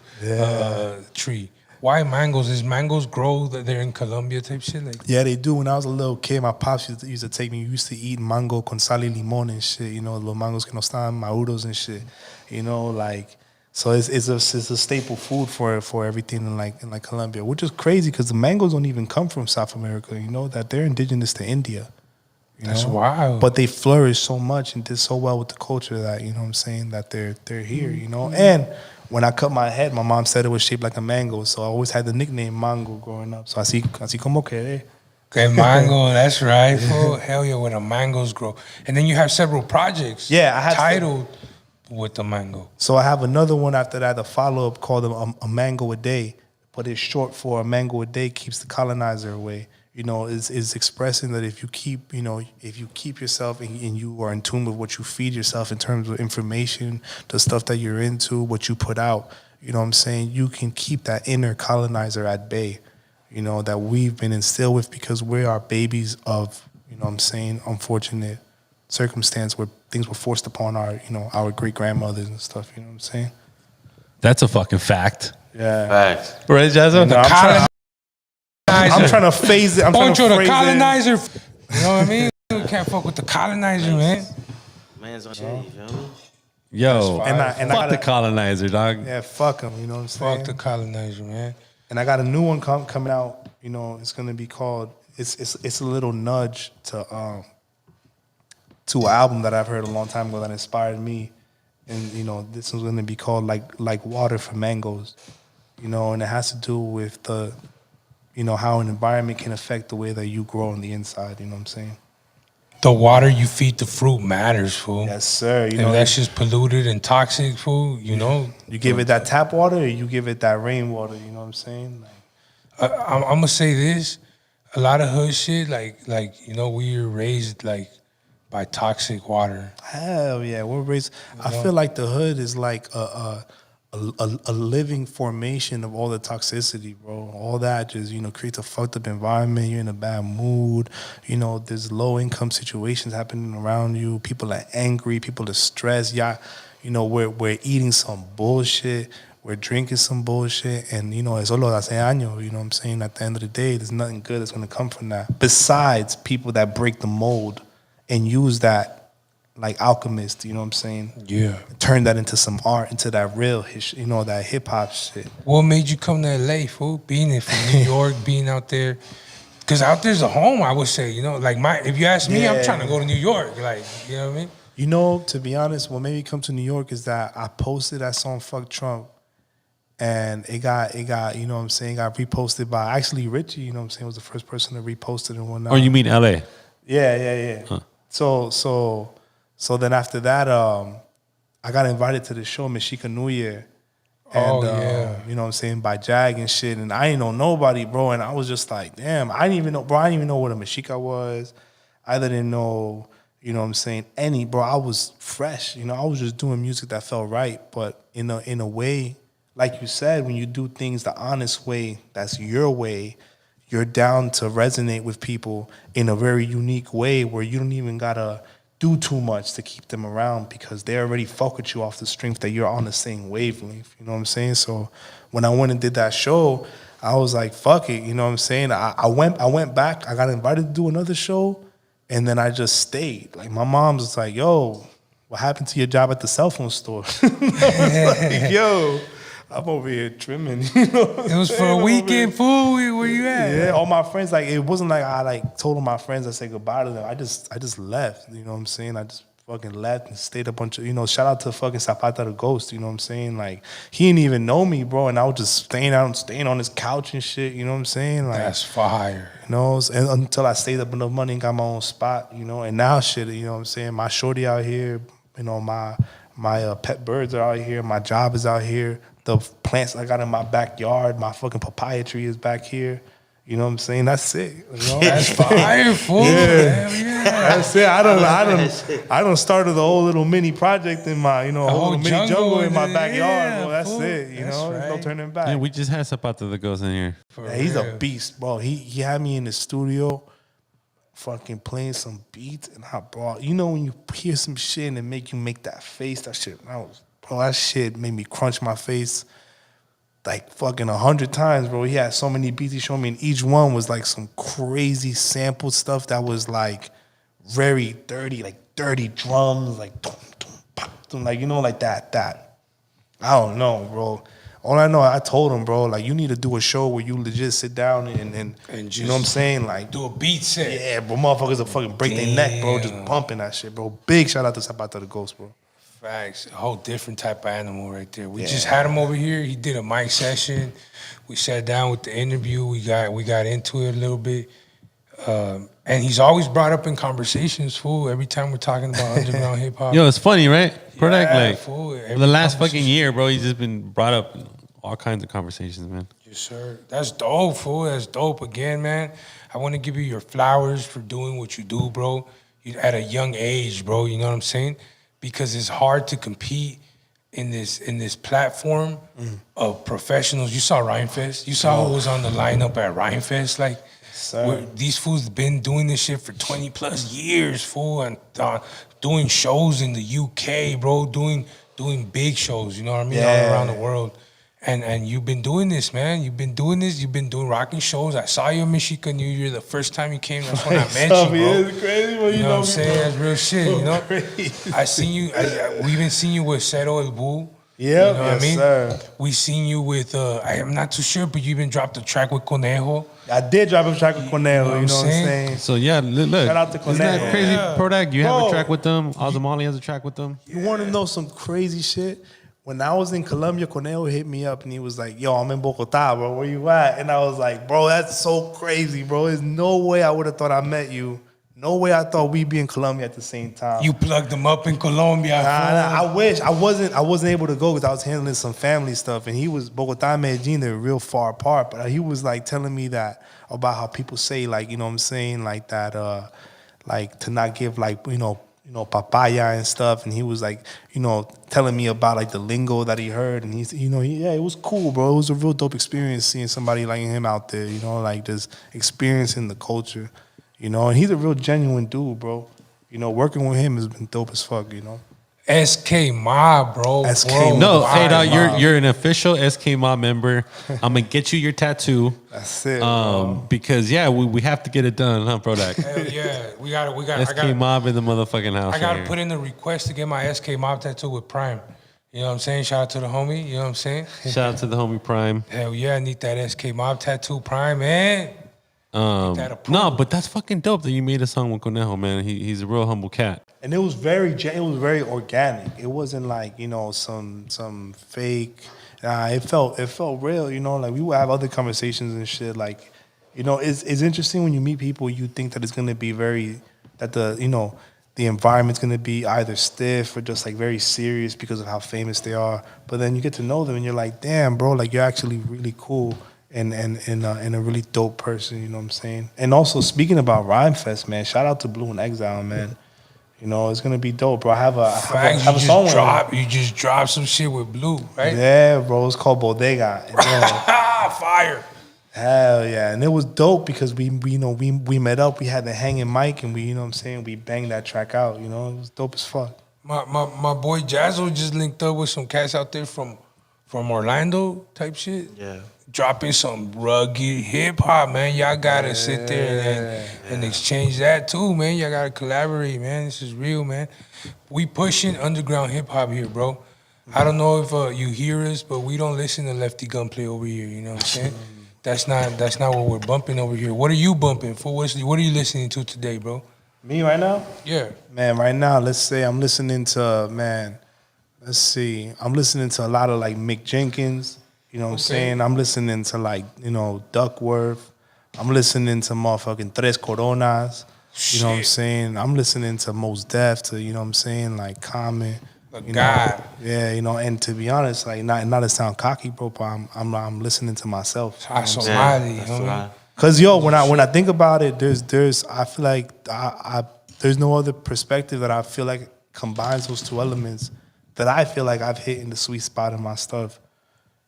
tree. Why mangoes? Is mangoes grow that they're in Colombia type shit? Like, yeah, they do. When I was a little kid, my pops used to take me. We used to eat mango con sal y limón and shit. You know, los mangos que no estaban maduros and shit. You know, like, so it's a staple food for everything in like Colombia, which is crazy because the mangoes don't even come from South America. You know that they're indigenous to India. That's wild. But they flourish so much and did so well with the culture that, you know what I'm saying, that they're here, you know. And when I cut my head, my mom said it was shaped like a mango, so I always had the nickname Mango growing up. So así como quedé. Okay, mango, that's right, fool. Hell yeah, where the mangoes grow. And then you have several projects Yeah, I had titled with the mango. So I have another one after that, a follow-up called a mango a day, but it's short for a mango a day keeps the colonizer away. You know, is expressing that if you keep yourself and you are in tune with what you feed yourself in terms of information, the stuff that you're into, what you put out, you know what I'm saying, you can keep that inner colonizer at bay, you know, that we've been instilled with because we are babies of, you know what I'm saying, unfortunate circumstance where things were forced upon our great grandmothers and stuff, you know what I'm saying? That's a fucking fact. Yeah. Facts. Right, Jazzo? I'm trying to phase it. I'm trying to Poncho, the phrase colonizer. You know what I mean? We can't fuck with the colonizer, man. Man's on shit, you feel me? Yo, And fuck the colonizer, dog. Yeah, fuck them, you know what I'm saying? Fuck the colonizer, man. And I got a new one coming out, you know, it's going to be called, it's a little nudge to an album that I've heard a long time ago that inspired me. And, you know, this one's going to be called like Water for Mangoes, you know, and it has to do with the, you know, how an environment can affect the way that you grow on the inside, you know what I'm saying? The water you feed the fruit matters, fool. Yes, sir. You If know, that's just polluted and toxic, fool, you know. you give it that tap water or you give it that rainwater, you know what I'm saying? I'm gonna say this: a lot of hood shit, like you know, we were raised like by toxic water. Hell yeah, we're raised. I feel like the hood is like a living formation of all the toxicity, bro. All that just, you know, creates a fucked up environment. You're in a bad mood. You know, there's low income situations happening around you. People are angry. People are stressed. Yeah, you know, we're eating some bullshit. We're drinking some bullshit. And, you know, eso lo hace años. You know what I'm saying? At the end of the day, there's nothing good that's going to come from that. Besides people that break the mold and use that like alchemists, you know what I'm saying? Yeah. Turn that into some art, into that real, you know, that hip hop shit. What made you come to LA, fool? Being in from New York, being out there. Because out there's a home, I would say, you know. Like, if you ask me, I'm trying to go to New York. Like, you know what I mean? You know, to be honest, what made me come to New York is that I posted that song "Fuck Trump," and it got, you know what I'm saying, got reposted by actually Richie. You know what I'm saying, was the first person to repost it and whatnot. Oh, you mean LA? Yeah. Huh. So then after that, I got invited to the show Mexica New Year. And, you know what I'm saying, by Jag and shit. And I ain't know nobody, bro. And I was just like, damn, I didn't even know what a Mexica was. I didn't know, you know what I'm saying, bro. I was fresh. You know, I was just doing music that felt right. But in a way, like you said, when you do things the honest way, that's your way, you're down to resonate with people in a very unique way where you don't even gotta do too much to keep them around because they already fuck with you off the strength that you're on the same wavelength. You know what I'm saying? So when I went and did that show, I was like, fuck it. You know what I'm saying? I went back. I got invited to do another show, and then I just stayed. Like, my mom's was like, yo, what happened to your job at the cell phone store? I was like, yo, I'm over here trimming. You know it was for a weekend, fool. Where you at? Yeah, all my friends, like, it wasn't like I like told all my friends I said goodbye to them. I just left. You know what I'm saying? I just fucking left and stayed a bunch of, you know, shout out to fucking Zapata the Ghost. You know what I'm saying? Like, he didn't even know me, bro, and I was just staying on his couch and shit. You know what I'm saying? Like, that's fire. You know, and until I saved up enough money and got my own spot. You know, and now shit. You know what I'm saying? My shorty out here. You know, my pet birds are out here. My job is out here. The plants I got in my backyard, my fucking papaya tree is back here. You know what I'm saying? That's it. You know? That's fire, fool. Yeah. Hell yeah. That's it. I don't started the whole little mini project in my, a whole little mini jungle in my backyard, bro. That's fool. it. There's no turning back. Yeah, we just had Zapata the Ghost in here. Yeah, he's a beast, bro. He had me in the studio fucking playing some beats, and I brought, when you hear some shit and it make you make that face, that shit made me crunch my face like fucking 100 times, bro. He had so many beats he showed me, and each one was like some crazy sample stuff that was like very dirty, like dirty drums, like dum, dum, pop, dum, like like that. I don't know, bro. All I know, I told him, bro, like, you need to do a show where you legit sit down and just, you know what I'm saying? Like, do a beat set. Yeah, bro, motherfuckers will fucking break their neck, bro, just bumping that shit, bro. Big shout out to Zapata the Ghost, bro. Facts. A whole different type of animal right there. We just had him over here. He did a mic session. We sat down with the interview. We got into it a little bit. And he's always brought up in conversations, fool, every time we're talking about underground hip hop. Yo, it's funny, right? Prodak, like, fool, the last fucking year, bro, he's just been brought up in all kinds of conversations, man. Yes, sir. That's dope, fool. That's dope. Again, man, I want to give you your flowers for doing what you do, bro. You at a young age, bro. You know what I'm saying? Because it's hard to compete in this platform of professionals. You saw Rhymefest. You saw who was on the lineup at Rhymefest. Like, these fools been doing this shit for 20 plus years, fool, and doing shows in the UK, bro. Doing big shows. You know what I mean? All around the world. And you've been doing this, man. You've been doing this. You've been doing rocking shows. I saw you in Mexico New Year the first time you came. That's when I met you, bro. It's crazy, bro. You know what I'm saying? That's real shit, you know? I seen you. We even seen you with Cero El Bull. Yeah, you know what I mean? Sir. We seen you with, I am not too sure, but you even dropped a track with Conejo. I did drop a track with Conejo, you know what I'm saying? So, yeah, look. Shout out to Conejo. Isn't that crazy, Prodak? You have Bro. a track with them. Azomali has a track with them. You want to know some crazy shit? When I was in Colombia, Conejo hit me up and he was like, yo, I'm in Bogota, bro. Where you at? And I was like, bro, that's so crazy, bro. There's no way I would have thought I met you. No way I thought we'd be in Colombia at the same time. You plugged them up in Colombia. Nah, I wish. I wasn't able to go because I was handling some family stuff. And he was, Bogota and Medellin, they're real far apart. But he was like telling me that about how people say, like, you know what I'm saying? Like that, like to not give like, papaya and stuff, and he was like, telling me about like the lingo that he heard, and he's, it was cool, bro. It was a real dope experience seeing somebody like him out there, like just experiencing the culture, and he's a real genuine dude, bro. Working with him has been dope as fuck, SK Mob, bro. SK bro. No, Mob. hey, dog, you're an official SK Mob member. I'm gonna get you your tattoo. That's it, bro. Because we have to get it done, huh, Prodak? Hell yeah, we got. SK Mob in the motherfucking house. I gotta right put in the request to get my SK Mob tattoo with Prime. You know what I'm saying? Shout out to the homie. You know what I'm saying? Shout out to the homie Prime. Hell yeah, I need that SK Mob tattoo, Prime, man. No, but that's fucking dope that you made a song with Conejo, man. He's a real humble cat. And it was very organic. It wasn't like some fake. It felt real. Like we would have other conversations and shit. Like, it's interesting when you meet people. You think that it's gonna be the environment's gonna be either stiff or just like very serious because of how famous they are. But then you get to know them and you're like, damn, bro, like you're actually really cool. And a really dope person, you know what I'm saying? And also, speaking about Rhymefest, man, shout out to Blue and Exile, man. It's gonna be dope, bro. I have a song with him. You just dropped some shit with Blue, right? Yeah, bro. It's called Bodega. And, Fire. Hell yeah. And it was dope because we met up, we had the hanging mic, and we banged that track out, It was dope as fuck. My boy Jazzo just linked up with some cats out there from Orlando type shit. Yeah. Dropping some rugged hip hop, man. Y'all gotta sit there and exchange that too, man. Y'all gotta collaborate, man. This is real, man. We pushing underground hip hop here, bro. I don't know if you hear us, but we don't listen to Lefty Gunplay over here. You know what I'm saying? That's not what we're bumping over here. What are you bumping for? What are you listening to today, bro? Me right now? Yeah. Man, right now, let's say I'm listening to, I'm listening to a lot of like Mick Jenkins. You know what I'm saying? I'm listening to like, Duckworth. I'm listening to motherfucking Tres Coronas. You know what I'm saying? I'm listening to Mos Def, to, you know what I'm saying, like Common. God. Yeah, and to be honest, like not to sound cocky, bro, but I'm listening to myself. Azomali, that's what Cause when I think about it, I feel like there's no other perspective that I feel like combines those two elements that I feel like I've hit in the sweet spot in my stuff.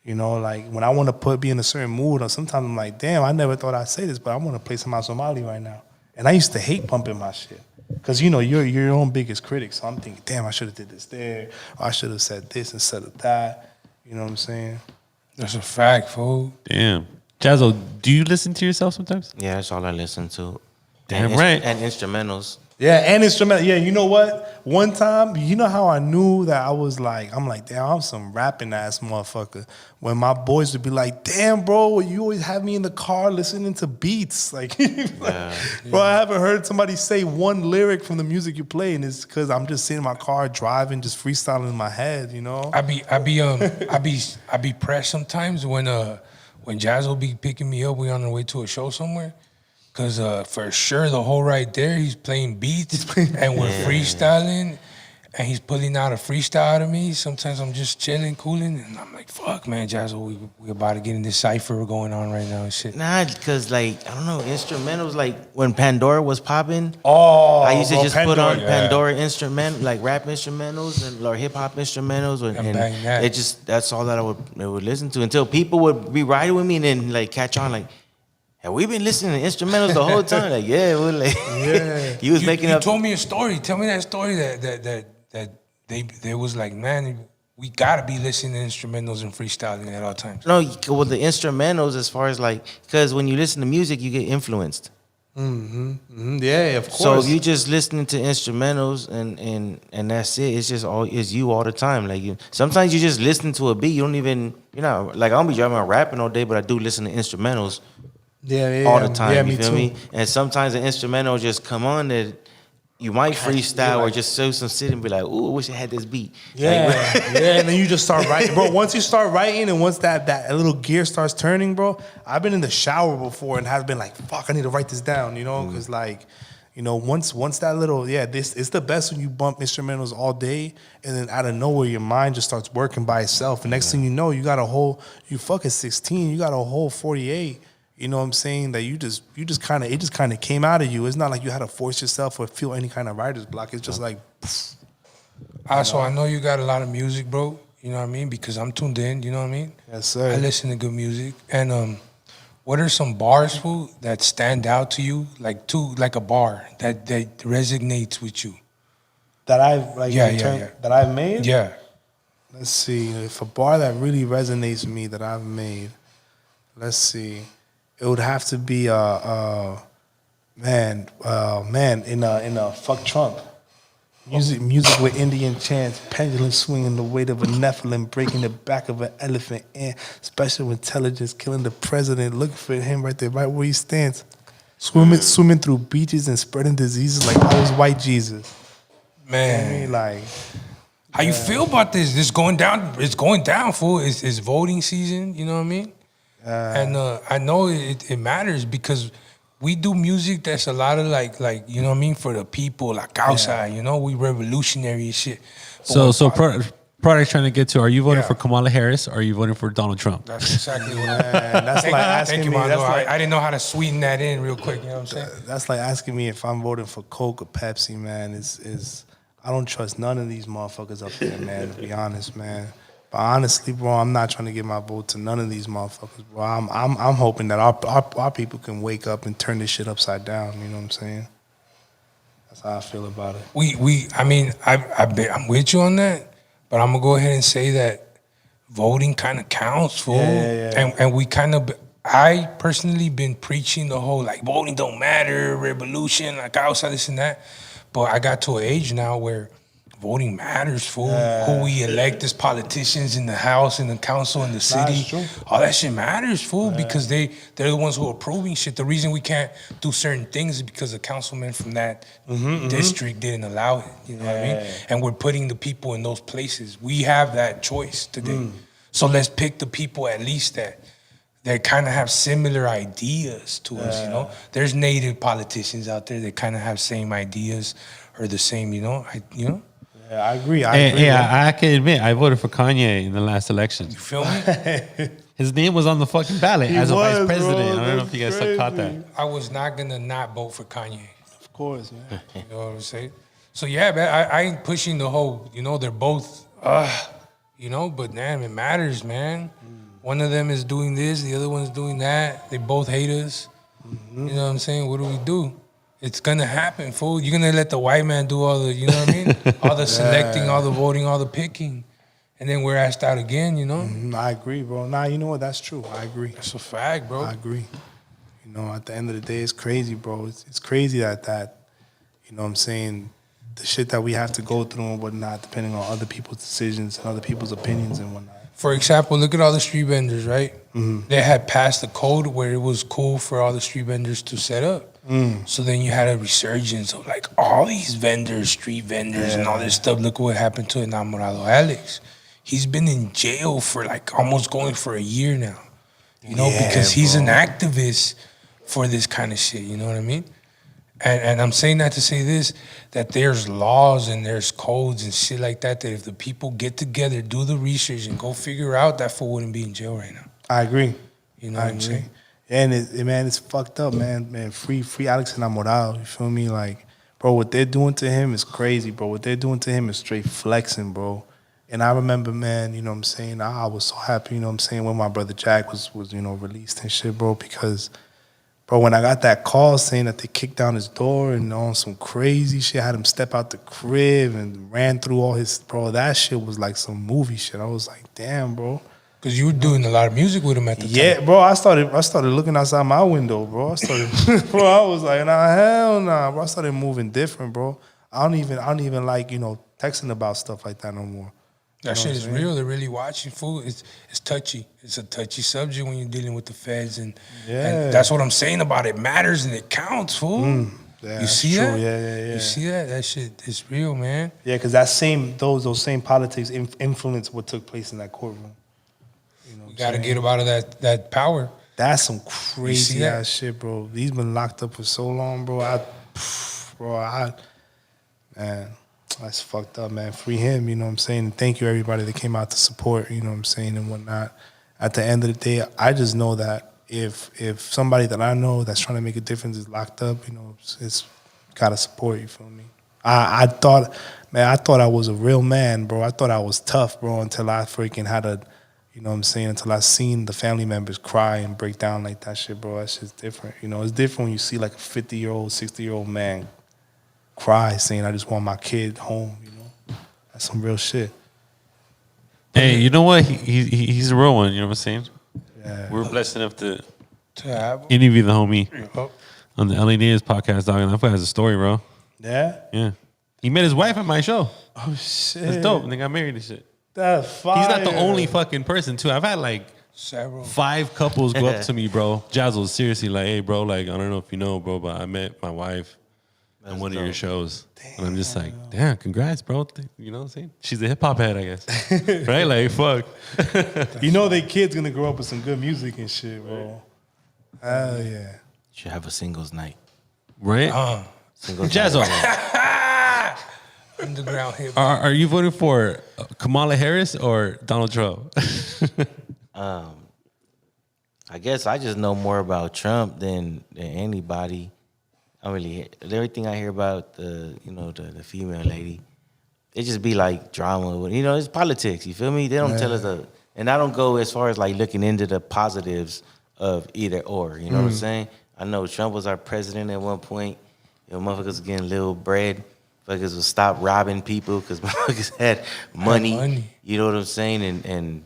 You know, like when I want to be in a certain mood, or sometimes I'm like, damn, I never thought I'd say this, but I want to play some Azomali right now. And I used to hate pumping my shit. Cause you know, you're your own biggest critic. So I'm thinking, damn, I should have did this there, or I should have said this instead of that. You know what I'm saying? That's a fact, fool. Damn. Jazzo, do you listen to yourself sometimes? Yeah, that's all I listen to. Damn right. And instrumentals. Yeah, and instrumental. Yeah, you know what? One time, you know how I knew that I'm like, damn, I'm some rapping ass motherfucker. When my boys would be like, damn, bro, you always have me in the car listening to beats. Like, bro, I haven't heard somebody say one lyric from the music you play, and it's because I'm just sitting in my car driving, just freestyling in my head, you know? I be pressed sometimes when Jazz will be picking me up, we on the way to a show somewhere. Cause for sure the whole ride there, he's playing beats and we're freestyling, and he's pulling out a freestyle out of me. Sometimes I'm just chilling, cooling, and I'm like, "Fuck, man, Jazzo, we about to get in this cipher going on right now and shit." Nah, cause like I don't know, instrumentals like when Pandora was popping. Oh, I used to just put on yeah. Pandora like rap instrumentals or hip hop instrumentals, and it just that's all that I would listen to until people would be riding with me and then like catch on like. Have we been listening to instrumentals the whole time? Like, yeah, we're like, you was making up. You told me a story. Tell me that story that they was like, man, we gotta be listening to instrumentals and freestyling at all times. No, well, the instrumentals, as far as like, because when you listen to music, you get influenced. Yeah, of course. So if you just listening to instrumentals and that's it, it's you all the time. Like sometimes you just listen to a beat, you're not like I don't be driving around rapping all day, but I do listen to instrumentals. All the time, you feel me? And sometimes the instrumental just come on that you might freestyle or just show some shit and be like, ooh, I wish I had this beat. Yeah, and then you just start writing. Bro, once you start writing and once that little gear starts turning, bro, I've been in the shower before and have been like, fuck, I need to write this down, you know? Because like, you know, once that little, this it's the best when you bump instrumentals all day and then out of nowhere your mind just starts working by itself. And next thing you know, you fucking 16, you got a whole 48. You know what I'm saying? That it just kind of came out of you. It's not like you had to force yourself or feel any kind of writer's block. It's just like, So I know you got a lot of music, bro. You know what I mean? Because I'm tuned in. You know what I mean? Yes, sir. I listen to good music. And what are some bars, fool, that stand out to you? Like a bar that resonates with you. That I've that I've made. Yeah. Let's see. If a bar that really resonates with me that I've made. Let's see. It would have to be man in a fuck Trump. Music with Indian chants, pendulum swinging the weight of a Nephilim, breaking the back of an elephant, and special intelligence killing the president. Look for him right there, right where he stands, swimming through beaches and spreading diseases like I was white Jesus. Man, I mean, like, how you feel about this? This going down. It's going down, fool. It's voting season. You know what I mean? And I know it matters because we do music that's a lot of like you know what I mean, for the people, like outside, you know, we revolutionary and shit. But So Product's trying to get to, are you voting for Kamala Harris or are you voting for Donald Trump? That's exactly what I'm that's like asking me. I didn't know how to sweeten that in real quick, you know what I'm saying? That's like asking me if I'm voting for Coke or Pepsi, man. Is I don't trust none of these motherfuckers up there, man, to be honest, man. But honestly, bro, I'm not trying to give my vote to none of these motherfuckers, bro. I'm hoping that our people can wake up and turn this shit upside down. You know what I'm saying? That's how I feel about it. I'm with you on that, but I'm gonna go ahead and say that voting kind of counts, fool. Yeah. And we kind of, I personally been preaching the whole like voting don't matter, revolution, like outside this and that. But I got to an age now where voting matters, fool. Who we elect as politicians in the House, in the council, in the city. All that shit matters, fool, because they're the ones who are approving shit. The reason we can't do certain things is because the councilman from that district didn't allow it. You know what I mean? And we're putting the people in those places. We have that choice today. So let's pick the people at least that kind of have similar ideas to us, you know? There's native politicians out there that kind of have same ideas or the same, you know? Yeah, I agree. I can admit, I voted for Kanye in the last election. You feel me? His name was on the fucking ballot as a vice president. Bro, I don't know if you guys caught that. I was not gonna not vote for Kanye. Of course, man. You know what I'm saying? So yeah, man, I ain't pushing the whole, they're both, but damn, it matters, man. One of them is doing this, the other one's doing that. They both hate us. You know what I'm saying? What do? It's gonna happen, fool. You're gonna let the white man do all the, you know what I mean? All the selecting, all the voting, all the picking. And then we're asked out again, I agree, bro. Nah, you know what? That's true. I agree. That's a fact, bro. I agree. At the end of the day, it's crazy, bro. It's crazy that, you know what I'm saying, the shit that we have to go through and whatnot, depending on other people's decisions and other people's opinions and whatnot. For example, look at all the street vendors, right? They had passed a code where it was cool for all the street vendors to set up. So then you had a resurgence of like all these vendors, street vendors, and all this stuff. Look what happened to Enamorado Alex. He's been in jail for like almost going for a year now, because he's an activist for this kind of shit. You know what I mean? And I'm saying that to say this, that there's laws and there's codes and shit like that if the people get together, do the research, and go figure out, that fool wouldn't be in jail right now. I agree. You know what I'm saying? And it's fucked up, man. Man, free Alex Enamorado. You feel me? Like, bro, what they're doing to him is crazy, bro. What they're doing to him is straight flexing, bro. And I remember, man, you know what I'm saying, I was so happy, you know what I'm saying, when my brother Jack was released and shit, bro, because, bro, when I got that call saying that they kicked down his door and on some crazy shit, had him step out the crib and ran through all his, bro, that shit was like some movie shit. I was like, damn, bro. Because you were doing a lot of music with him at the time. Yeah, bro, I started looking outside my window, bro. Bro, I was like, nah, hell nah, bro. I started moving different, bro. I don't even like, texting about stuff like that no more. That shit is real. They're really watching, fool. It's touchy. It's a touchy subject when you're dealing with the feds, and that's what I'm saying about it. Matters and it counts, fool. Yeah, you see that? Yeah. You see that? That shit is real, man. Yeah, because those same politics influence what took place in that courtroom. You gotta get him out of that power. That's some crazy ass shit, bro. He's been locked up for so long, bro. Man. That's fucked up, man. Free him, you know what I'm saying? And thank you, everybody that came out to support, you know what I'm saying, and whatnot. At the end of the day, I just know that if somebody that I know that's trying to make a difference is locked up, it's got to support, you feel me? I thought I was a real man, bro. I thought I was tough, bro, until I freaking had until I seen the family members cry and break down like that shit, bro. That shit's different. It's different when you see like a 50-year-old, 60-year-old man cry saying, I just want my kid home, That's some real shit. Hey, you know what? He's a real one, you know what I'm saying? Yeah. We're blessed enough to have interview the homie on the LA News podcast, dog, and that fool has a story, bro. Yeah? Yeah. He met his wife at my show. Oh, shit. That's dope. And they got married and shit. That's fire. He's not the only fucking person, too. I've had, like, several 5 couples go up to me, bro. Jazzle, seriously, like, hey, bro, like, I don't know if you know, bro, but I met my wife on one of your shows. Damn. And I'm just like, damn, congrats, bro. You know what I'm saying? She's a hip-hop head, I guess. Right? Like, fuck. Their kid's going to grow up with some good music and shit, bro. Hell yeah. Should have a singles night. Right? Singles Jazzle. Underground hip. Are you voting for Kamala Harris or Donald Trump? I guess I just know more about Trump than anybody. Everything I hear about the female lady, it just be like drama. It's politics. You feel me? They don't tell us and I don't go as far as like looking into the positives of either or. You know what I'm saying? I know Trump was our president at one point. Motherfuckers was getting little bread. Motherfuckers would stop robbing people because motherfuckers had money. You know what I'm saying? And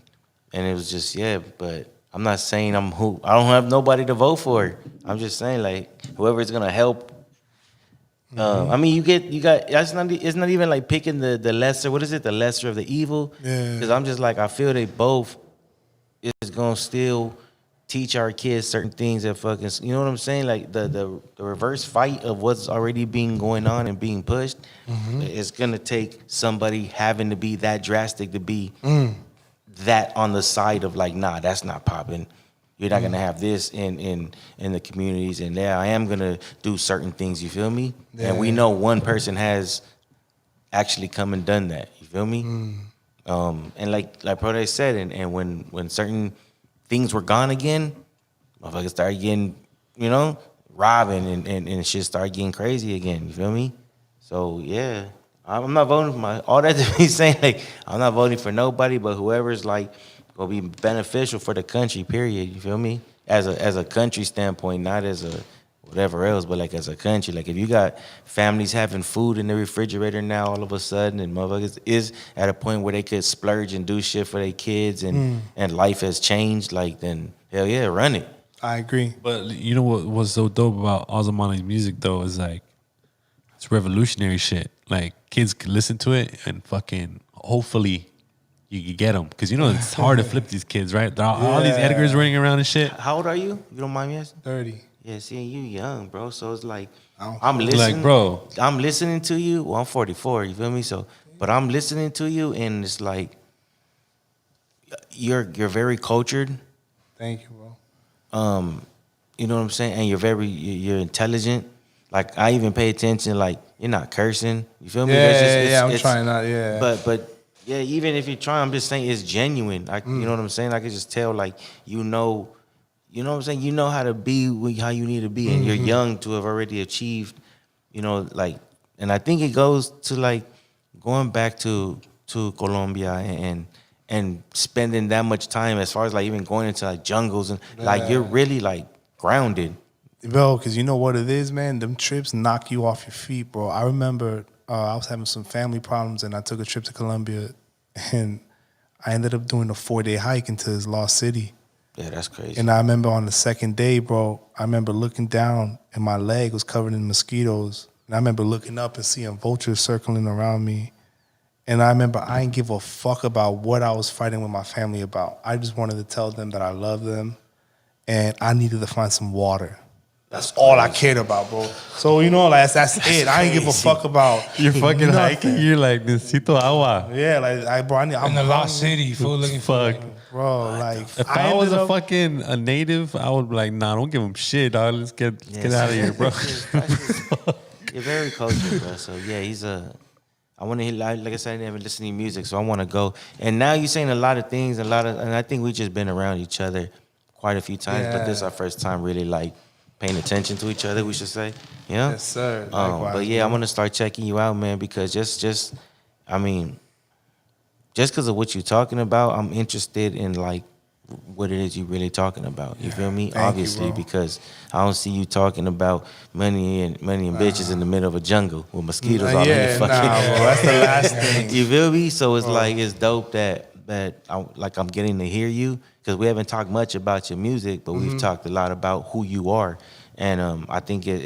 it was just but I'm not saying I don't have nobody to vote for. I'm just saying like whoever's gonna help. I mean, you got. It's not even like picking the lesser. What is it? The lesser of the evil. Yeah. Because I'm just like I feel they both is gonna still teach our kids certain things that fucking. You know what I'm saying? Like the reverse fight of what's already being going on and being pushed. It's gonna take somebody having to be that drastic to be that on the side of like, nah, that's not popping. You're not gonna have this in the communities, and there I am gonna do certain things. You feel me? Yeah. And we know one person has actually come and done that. You feel me? And like Prodak said, and when certain things were gone again, motherfuckers started getting, robbing and shit started getting crazy again. You feel me? So yeah, I'm not voting for all that to be saying, like, I'm not voting for nobody, but whoever's like gonna be beneficial for the country. Period. You feel me? As a country standpoint, not as a whatever else, but like as a country. Like if you got families having food in the refrigerator now all of a sudden, and motherfuckers is at a point where they could splurge and do shit for their kids, and life has changed, like, then hell yeah, run it. I agree. But you know what was so dope about Azomali's music though is like it's revolutionary shit. Like kids can listen to it and fucking hopefully you get them, because it's hard to flip these kids, right? All these Edgars running around and shit. How old are you? You don't mind me asking? 30. Yeah, see, you young, bro. So it's like I'm listening. Like, bro, I'm listening to you. Well, I'm 44. You feel me? So, but I'm listening to you, and it's like you're very cultured. Thank you, bro. You know what I'm saying? And you're intelligent. Like I even pay attention. Like you're not cursing. You feel me? Yeah. I'm trying not. Yeah. But yeah, even if you're trying, I'm just saying it's genuine. Like you know what I'm saying? I can just tell. Like you know what I'm saying? You know how to be how you need to be, and you're young to have already achieved. Like, and I think it goes to like going back to Colombia and spending that much time, as far as like even going into like jungles and like you're really like grounded. Bro, because you know what it is, man? Them trips knock you off your feet, bro. I remember I was having some family problems, and I took a trip to Colombia, and I ended up doing a 4-day hike into this lost city. Yeah, that's crazy. And I remember on the second day, bro, I remember looking down, and my leg was covered in mosquitoes. And I remember looking up and seeing vultures circling around me. And I remember I didn't give a fuck about what I was fighting with my family about. I just wanted to tell them that I love them, and I needed to find some water. That's all I cared about, bro. So, like, that's it. I didn't give a fuck about. you're fucking hiking. You're like, necesito agua. Yeah, like, I'm in the lost city, fool, looking for Fuck. Bro, like, If I was a native, I would be like, nah, don't give him shit, dog. Let's get out of here, bro. You're very cultured, bro. So yeah, I want to hear, like I said, I never listen to music, so I want to go. And now you're saying a lot of things, and I think we just been around each other quite a few times, but this is our first time really like paying attention to each other, we should say. Yeah. Yes, sir. But yeah, I'm gonna start checking you out, man, because just because of what you're talking about, I'm interested in like what it is you're really talking about. You feel me? Obviously, because I don't see you talking about money and bitches in the middle of a jungle with mosquitoes all in your fucking. Bro, that's the last thing. You feel me? So it's like it's dope that I'm getting to hear you, because we haven't talked much about your music, but we've talked a lot about who you are, and I think it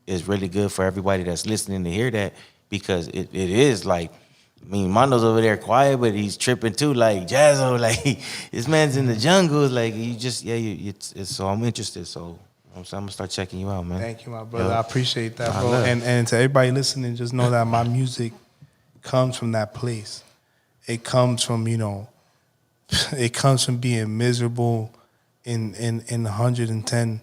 is really good for everybody that's listening to hear that, because it is like. I mean, Mondo's over there quiet, but he's tripping too. Like Jazzo, like this man's in the jungle. Like you just, so I'm interested. So I'm gonna start checking you out, man. Thank you, my brother. I appreciate that, bro. And to everybody listening, just know that my music comes from that place. It comes from it comes from being miserable in 110,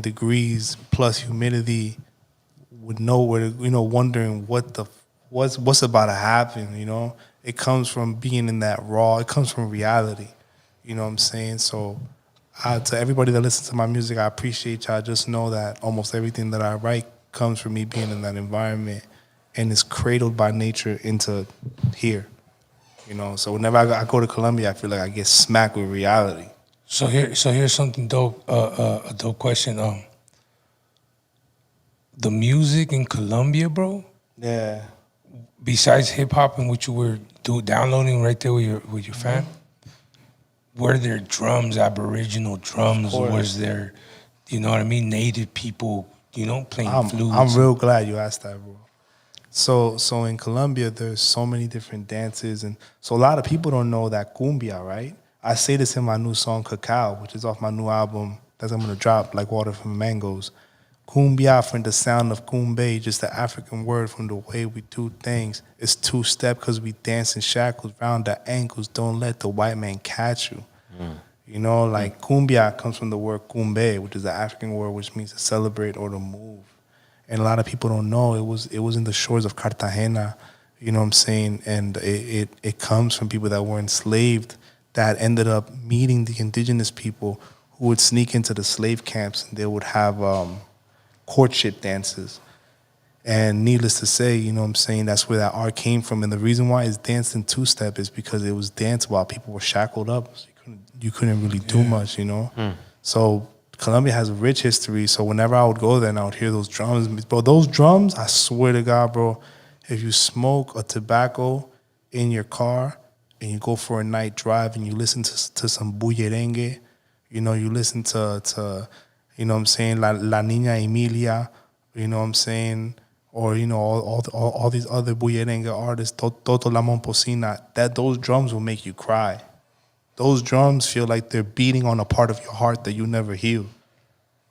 degrees plus humidity, with nowhere, wondering what's about to happen, It comes from being in that raw. It comes from reality, you know what I'm saying? So to everybody that listens to my music, I appreciate y'all. Just know that almost everything that I write comes from me being in that environment, and is cradled by nature into here, So whenever I go to Colombia, I feel like I get smacked with reality. So here's something dope, a dope question. The music in Colombia, bro. Yeah. Besides hip hop and what you were downloading right there with your fam, were there drums, Aboriginal drums? Was there, native people, playing flutes? I'm real glad you asked that, bro. So in Colombia, there's so many different dances, and so a lot of people don't know that cumbia, right? I say this in my new song Cacao, which is off my new album that I'm gonna drop, like water from mangoes. Cumbia, from the sound of cumbe, just the African word from the way we do things. It's two-step because we dance in shackles round the ankles. Don't let the white man catch you. Like cumbia comes from the word cumbe, which is the African word which means to celebrate or to move. And a lot of people don't know it was in the shores of Cartagena, you know what I'm saying? And it comes from people that were enslaved that ended up meeting the indigenous people who would sneak into the slave camps, and they would have courtship dances. And needless to say, you know what I'm saying, that's where that art came from. And the reason why it's danced in two-step is because it was danced while people were shackled up. So you couldn't really do much, you know? So Colombia has a rich history. So whenever I would go there and I would hear those drums, bro, those drums, I swear to God, bro, if you smoke a tobacco in your car and you go for a night drive and you listen to some bullerengue, you know, you listen to you know what I'm saying, La Niña Emilia, you know what I'm saying, or, you know, all these other bullerengue artists, Toto La Momposina, those drums will make you cry. Those drums feel like they're beating on a part of your heart that you never healed.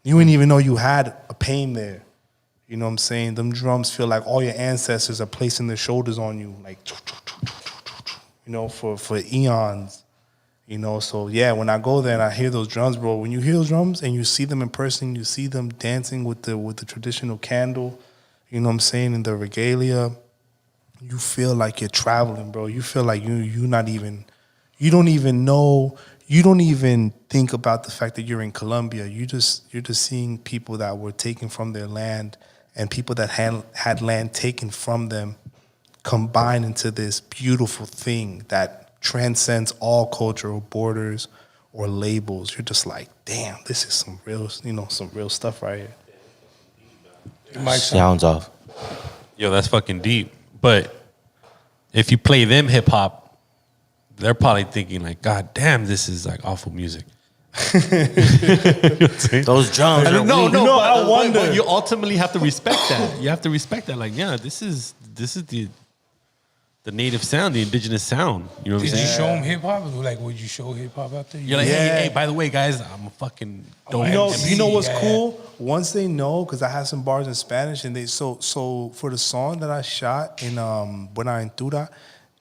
You didn't even know you had a pain there. You know what I'm saying? Them drums feel like all your ancestors are placing their shoulders on you, like, you know, for eons. You know, so yeah, when I go there and I hear those drums, bro, when you hear those drums and you see them in person, you see them dancing with the traditional candle, you know what I'm saying, in the regalia, you feel like you're traveling, bro. You feel like you don't even think about the fact that you're in Colombia. You're just seeing people that were taken from their land and people that had land taken from them combined into this beautiful thing that transcends all cultural borders or labels. You're just like, damn, this is some real stuff right here. Sounds off. Yo, that's fucking deep. But if you play them hip hop, they're probably thinking like, God damn, this is like awful music. Those drums are No, weak. I wonder. But you ultimately have to respect that. You have to respect that. Like, yeah, this is the native sound, the indigenous sound. You know what I'm Did saying? you show them hip hop? Like, would you show hip hop out there? You're like, hey, by the way, guys, I'm a fucking dope. You know what's cool? Once they know, because I had some bars in Spanish, and they so for the song that I shot in Buenaventura,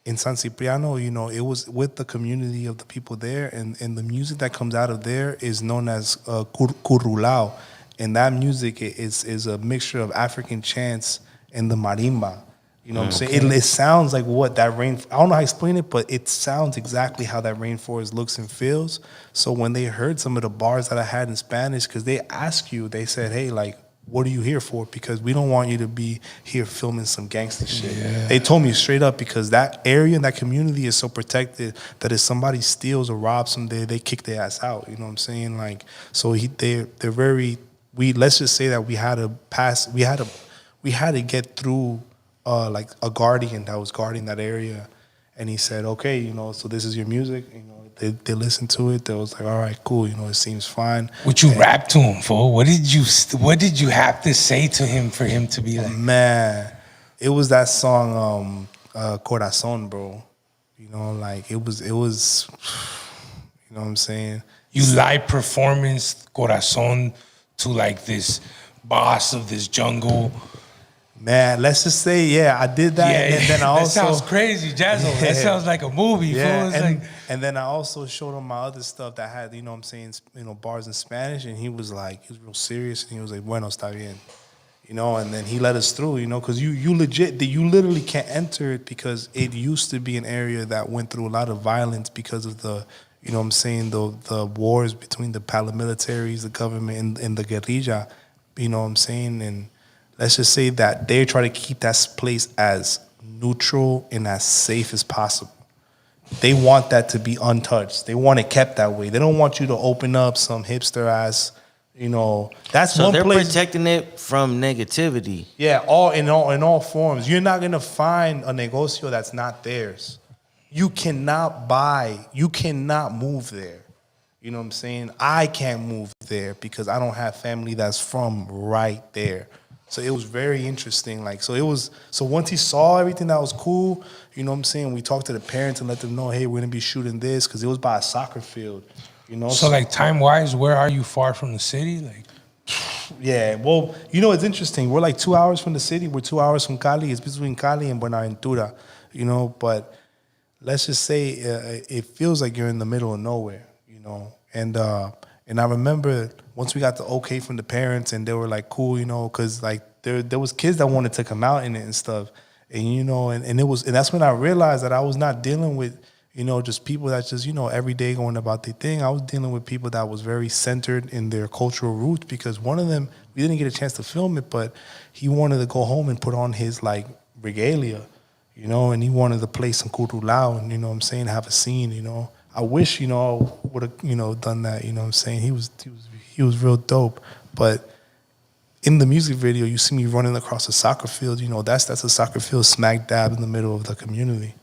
in San Cipriano, you know, it was with the community of the people there, and the music that comes out of there is known as currulao, and that music is a mixture of African chants and the marimba. You know what I'm saying? It sounds like what that rain. I don't know how to explain it, but it sounds exactly how that rainforest looks and feels. So when they heard some of the bars that I had in Spanish, because they ask you, they said, "Hey, like, what are you here for? Because we don't want you to be here filming some gangster shit." Yeah. They told me straight up, because that area and that community is so protected that if somebody steals or robs them there, they kick their ass out. You know what I'm saying? Like, so they're very. Let's just say that we had to get through. Like a guardian that was guarding that area, and he said, "Okay, you know, so this is your music." You know, they listened to it. They was like, "All right, cool. You know, it seems fine." Would you rap to him, fool? What did you have to say to him for him to be like? Man, it was that song, Corazon, bro. You know, like it was. You know what I'm saying? You live performance Corazon to like this boss of this jungle. Man, let's just say, yeah, I did that, and then I also... That sounds crazy, Jazzo. Yeah. That sounds like a movie. Yeah, and then I also showed him my other stuff that had, you know what I'm saying, you know, bars in Spanish, and he was real serious, and he was like, bueno, está bien. You know, and then he let us through, you know, because you literally can't enter it, because it used to be an area that went through a lot of violence because of the, you know what I'm saying, the wars between the paramilitaries, the government, and the guerrilla, you know what I'm saying, and let's just say that they try to keep that place as neutral and as safe as possible. They want that to be untouched. They want it kept that way. They don't want you to open up some hipster ass, you know. That's so one they're place. Protecting it from negativity. Yeah, in all forms. You're not gonna find a negocio that's not theirs. You cannot move there. You know what I'm saying? I can't move there because I don't have family that's from right there. So it was very interesting. Like, so once he saw everything that was cool, you know what I'm saying? We talked to the parents and let them know, hey, we're gonna be shooting this, because it was by a soccer field, you know? So like time-wise, where are you far from the city? Like, yeah, well, you know, it's interesting. We're like 2 hours from the city. We're 2 hours from Cali. It's between Cali and Buenaventura, you know? But let's just say it feels like you're in the middle of nowhere, you know? And I remember once we got the okay from the parents, and they were like, cool, you know, because like there was kids that wanted to come out in it and stuff, and you know, and that's when I realized that I was not dealing with, just people that just, every day going about their thing. I was dealing with people that was very centered in their cultural roots, because one of them, we didn't get a chance to film it, but he wanted to go home and put on his like regalia, and he wanted to play some curulao and, have a scene, I wish, I would have, done that, He was real dope. But in the music video, you see me running across a soccer field, that's a soccer field smack dab in the middle of the community.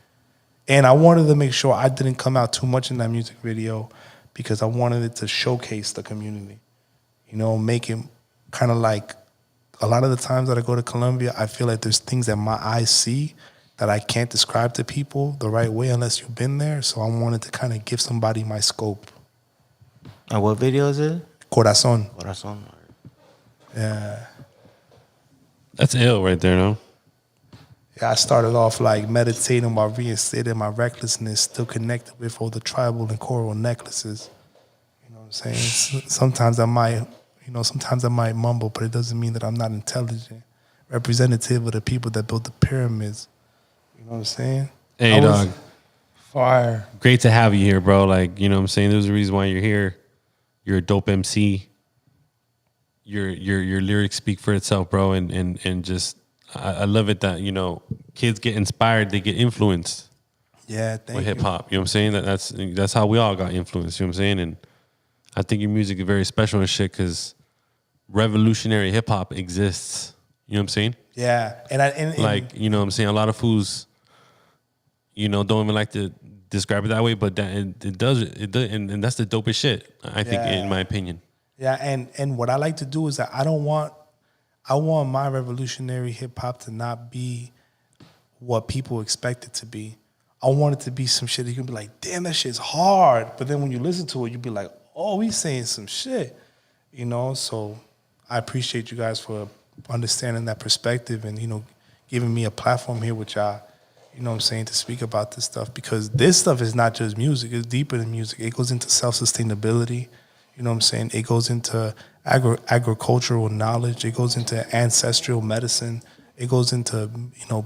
And I wanted to make sure I didn't come out too much in that music video, because I wanted it to showcase the community, make it kind of like, a lot of the times that I go to Colombia, I feel like there's things that my eyes see that I can't describe to people the right way unless you've been there. So I wanted to kind of give somebody my scope. And what video is it? Corazon. Corazon. Yeah. That's ill right there, no? Yeah, I started off like meditating while reinstating my recklessness, still connected with all the tribal and coral necklaces. You know what I'm saying? Sometimes I might mumble, but it doesn't mean that I'm not intelligent. Representative of the people that built the pyramids. You know what I'm saying? Hey, dog. Fire. Great to have you here, bro. Like, there's a reason why you're here. You're a dope MC. Your lyrics speak for itself, bro. And just, I love it that, kids get inspired, they get influenced. Yeah, thank you. With hip hop. You know what I'm saying? That's how we all got influenced. You know what I'm saying? And I think your music is very special and shit, because revolutionary hip hop exists. You know what I'm saying? Yeah. And like, you know what I'm saying? A lot of fools, don't even like to describe it that way, but that it does, and that's the dopest shit, I think, in my opinion. Yeah, and what I like to do is that I want my revolutionary hip hop to not be what people expect it to be. I want it to be some shit that you can be like, damn, that shit's hard. But then when you listen to it, you be like, oh, he's saying some shit. So I appreciate you guys for understanding that perspective and, giving me a platform here with y'all, to speak about this stuff. Because this stuff is not just music, it's deeper than music. It goes into self-sustainability. It goes into agricultural knowledge. It goes into ancestral medicine. It goes into,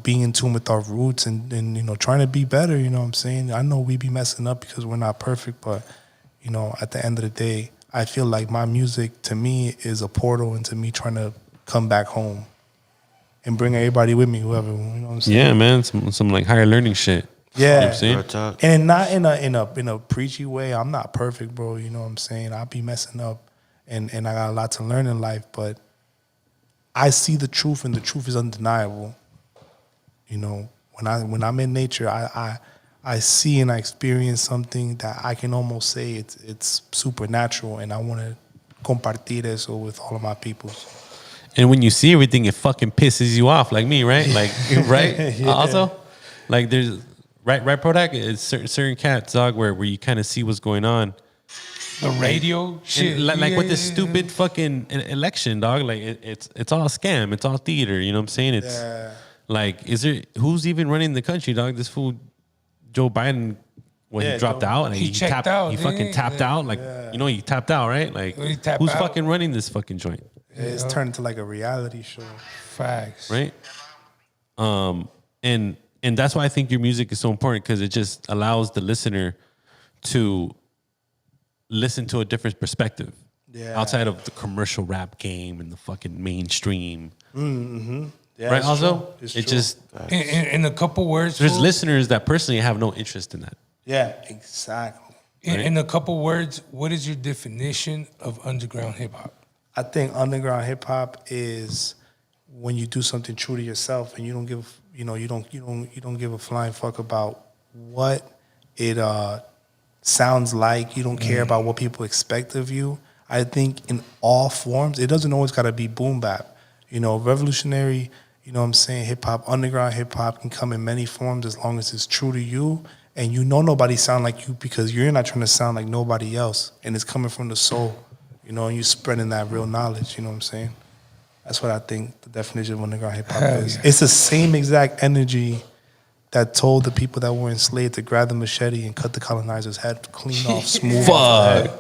being in tune with our roots and trying to be better, I know we be messing up because we're not perfect, but, at the end of the day, I feel like my music, to me, is a portal into me trying to come back home and bring everybody with me, whoever, Yeah, man, some like higher learning shit. Yeah, you know what I'm saying? And not in a preachy way. I'm not perfect, bro. You know what I'm saying? I'll be messing up, and I got a lot to learn in life. But I see the truth, and the truth is undeniable. When I'm in nature, I see and I experience something that I can almost say it's supernatural, and I want to compartir eso with all of my peoples. And when you see everything, it fucking pisses you off, like me, right? Like, right? Yeah. Also, like there's. Right, Prodak? It's certain cats, dog, where you kind of see what's going on. The radio shit. Like with this stupid fucking election, dog. Like it's all a scam. It's all theater. You know what I'm saying? It's like, who's even running the country, dog? This fool, Joe Biden, when he dropped out, and he checked out. He fucking tapped out. Like, he tapped out, right? Like, who's fucking running this fucking joint? It's turned into like a reality show. Facts. Right? And that's why I think your music is so important, because it just allows the listener to listen to a different perspective outside of the commercial rap game and the fucking mainstream. Mm-hmm. Yeah, right, also? It just... In a couple words... There's listeners that personally have no interest in that. Yeah, exactly. In a couple words, what is your definition of underground hip-hop? I think underground hip-hop is when you do something true to yourself and you don't give... you don't give a flying fuck about what it sounds like. You don't care about what people expect of you. I think in all forms, it doesn't always gotta be boom bap. Revolutionary, hip hop, underground hip hop can come in many forms as long as it's true to you and nobody sound like you, because you're not trying to sound like nobody else, and it's coming from the soul, and you're spreading that real knowledge. You know what I'm saying? That's what I think the definition of underground hip hop is. Yeah. It's the same exact energy that told the people that were enslaved to grab the machete and cut the colonizer's head clean off, smooth. Fuck.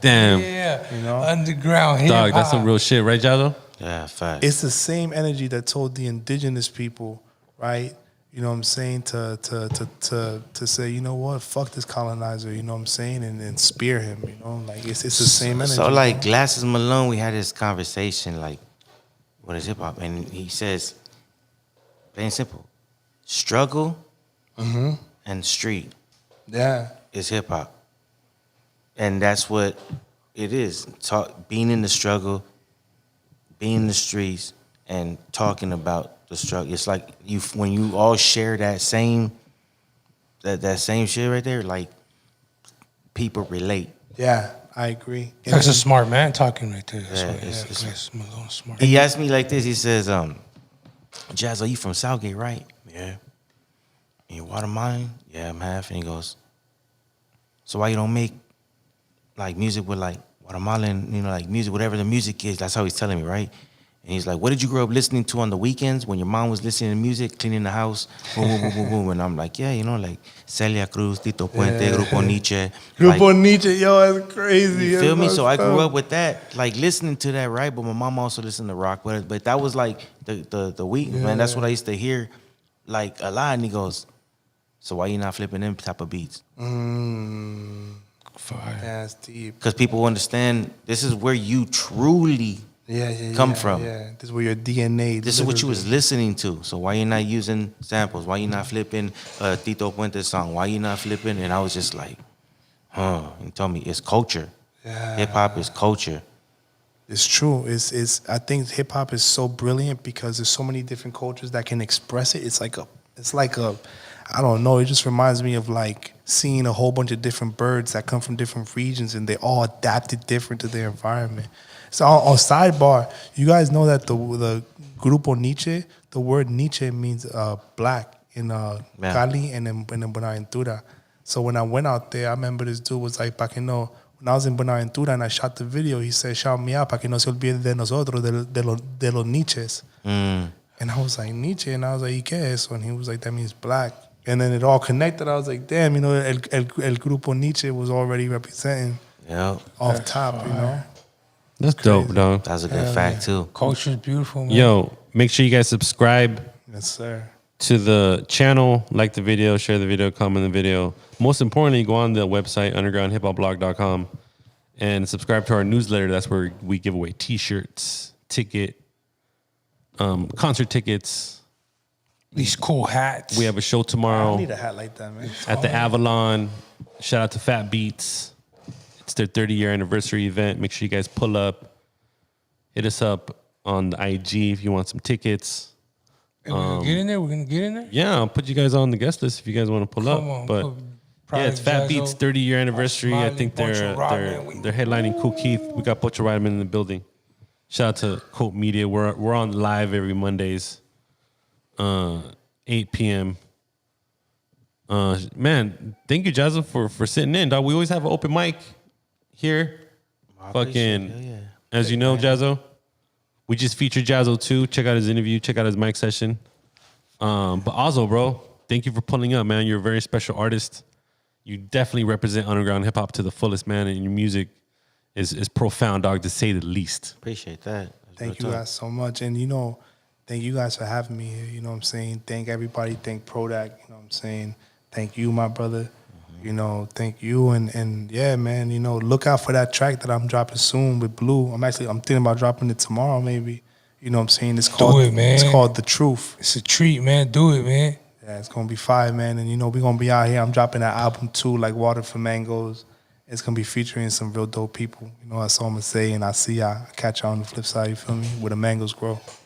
Damn. Yeah. Underground hip hop. Dog, that's some real shit, right, Jado? Yeah, fact. It's the same energy that told the indigenous people, right? You know what I'm saying? To say, you know what, fuck this colonizer, you know what I'm saying, and spear him, you know, like it's the same energy. So like Glasses Malone, we had this conversation like, what is hip hop? And he says, plain and simple, struggle and street is hip hop, and that's what it is. Being in the struggle, being in the streets, and talking about the struggle. It's like when you all share that same shit right there, like people relate. Yeah, I agree. That's a smart man talking right there. That's Yeah, what, it's Glass Malone smart. He asked me like this. He says, Jazz, are you from Southgate, right? Yeah. And you Guatemalan? Yeah, I'm half. And he goes, so why you don't make like music with like Guatemalan, you know, like music, whatever the music is? That's how he's telling me, right? And he's like, what did you grow up listening to on the weekends when your mom was listening to music, cleaning the house? Boom, boom, boom, boom, boom. And I'm like, yeah, you know, like Celia Cruz, Tito Puente, Grupo Nietzsche. Grupo Nietzsche, yo, that's crazy. You feel me? So I grew up with that, like listening to that, right? But my mom also listened to rock, but that was like the week, man. That's what I used to hear, like a lot. And he goes, so why you not flipping them type of beats? Fire. That's deep. Because people understand this is where you truly come from. Yeah, this is where your DNA. This is what you was listening to. So why you not using samples? Why you not flipping Tito Puente song? Why you not flipping? And I was just like, He told me it's culture. Yeah. Hip hop is culture. It's true. It's. I think hip hop is so brilliant because there's so many different cultures that can express it. It's like a. I don't know. It just reminds me of like seeing a whole bunch of different birds that come from different regions and they all adapted different to their environment. So on sidebar, you guys know that the Grupo Nietzsche, the word Nietzsche means black in Cali and in Buenaventura. So when I went out there, I remember this dude was like, pa que no, when I was in Buenaventura and I shot the video, he said, shout me out, pa que no se olvide de nosotros, de los Nietzsches. And I was like, Nietzsche? And I was like, ¿y qué es eso? And he was like, that means black. And then it all connected. I was like, damn, you know, el Grupo Nietzsche was already representing off top, you know? That's dope, dog. That's a good fact, too. Culture's beautiful, man. Yo, make sure you guys subscribe Yes, sir. to the channel, like the video, share the video, comment the video. Most importantly, go on the website, undergroundhiphopblog.com, and subscribe to our newsletter. That's where we give away T-shirts, concert tickets. These cool hats. We have a show I tomorrow need a hat like that, man. at the Avalon. Shout out to Fat Beats. It's their 30-year anniversary event. Make sure you guys pull up. Hit us up on the IG if you want some tickets. And we're gonna get in there. We're gonna get in there. Yeah, I'll put you guys on the guest list if you guys want to pull up. on, But yeah, it's Fat Beats 30-year anniversary. I think they're headlining Cool Keith. We got Pocho Ryman in the building. Shout out to Colt Media. We're on live every Mondays, 8 p.m. Man, thank you, Jazzo, for sitting in, dog. We always have an open mic here. As you know, Jazzo, we just featured Jazzo too. Check out his interview. Check out his mic session. But also, bro, thank you for pulling up, man. You're a very special artist. You definitely represent underground hip hop to the fullest, man. And your music is profound, dog, to say the least. Appreciate that. Thank you guys so much. And, you know, thank you guys for having me here. You know what I'm saying? Thank everybody. Thank Prodak. You know what I'm saying? Thank you, my brother. You know, thank you. And yeah, man, you know, look out for that track that I'm dropping soon with Blue. I'm thinking about dropping it tomorrow, maybe. You know what I'm saying? It's called The Truth. It's a treat, man. Do it, man. Yeah, it's gonna be fire, man. And you know, we're gonna be out here. I'm dropping that album too, like Water for Mangoes. It's gonna be featuring some real dope people. You know, that's all I'm gonna say. And I catch y'all on the flip side, you feel me? Where the mangoes grow.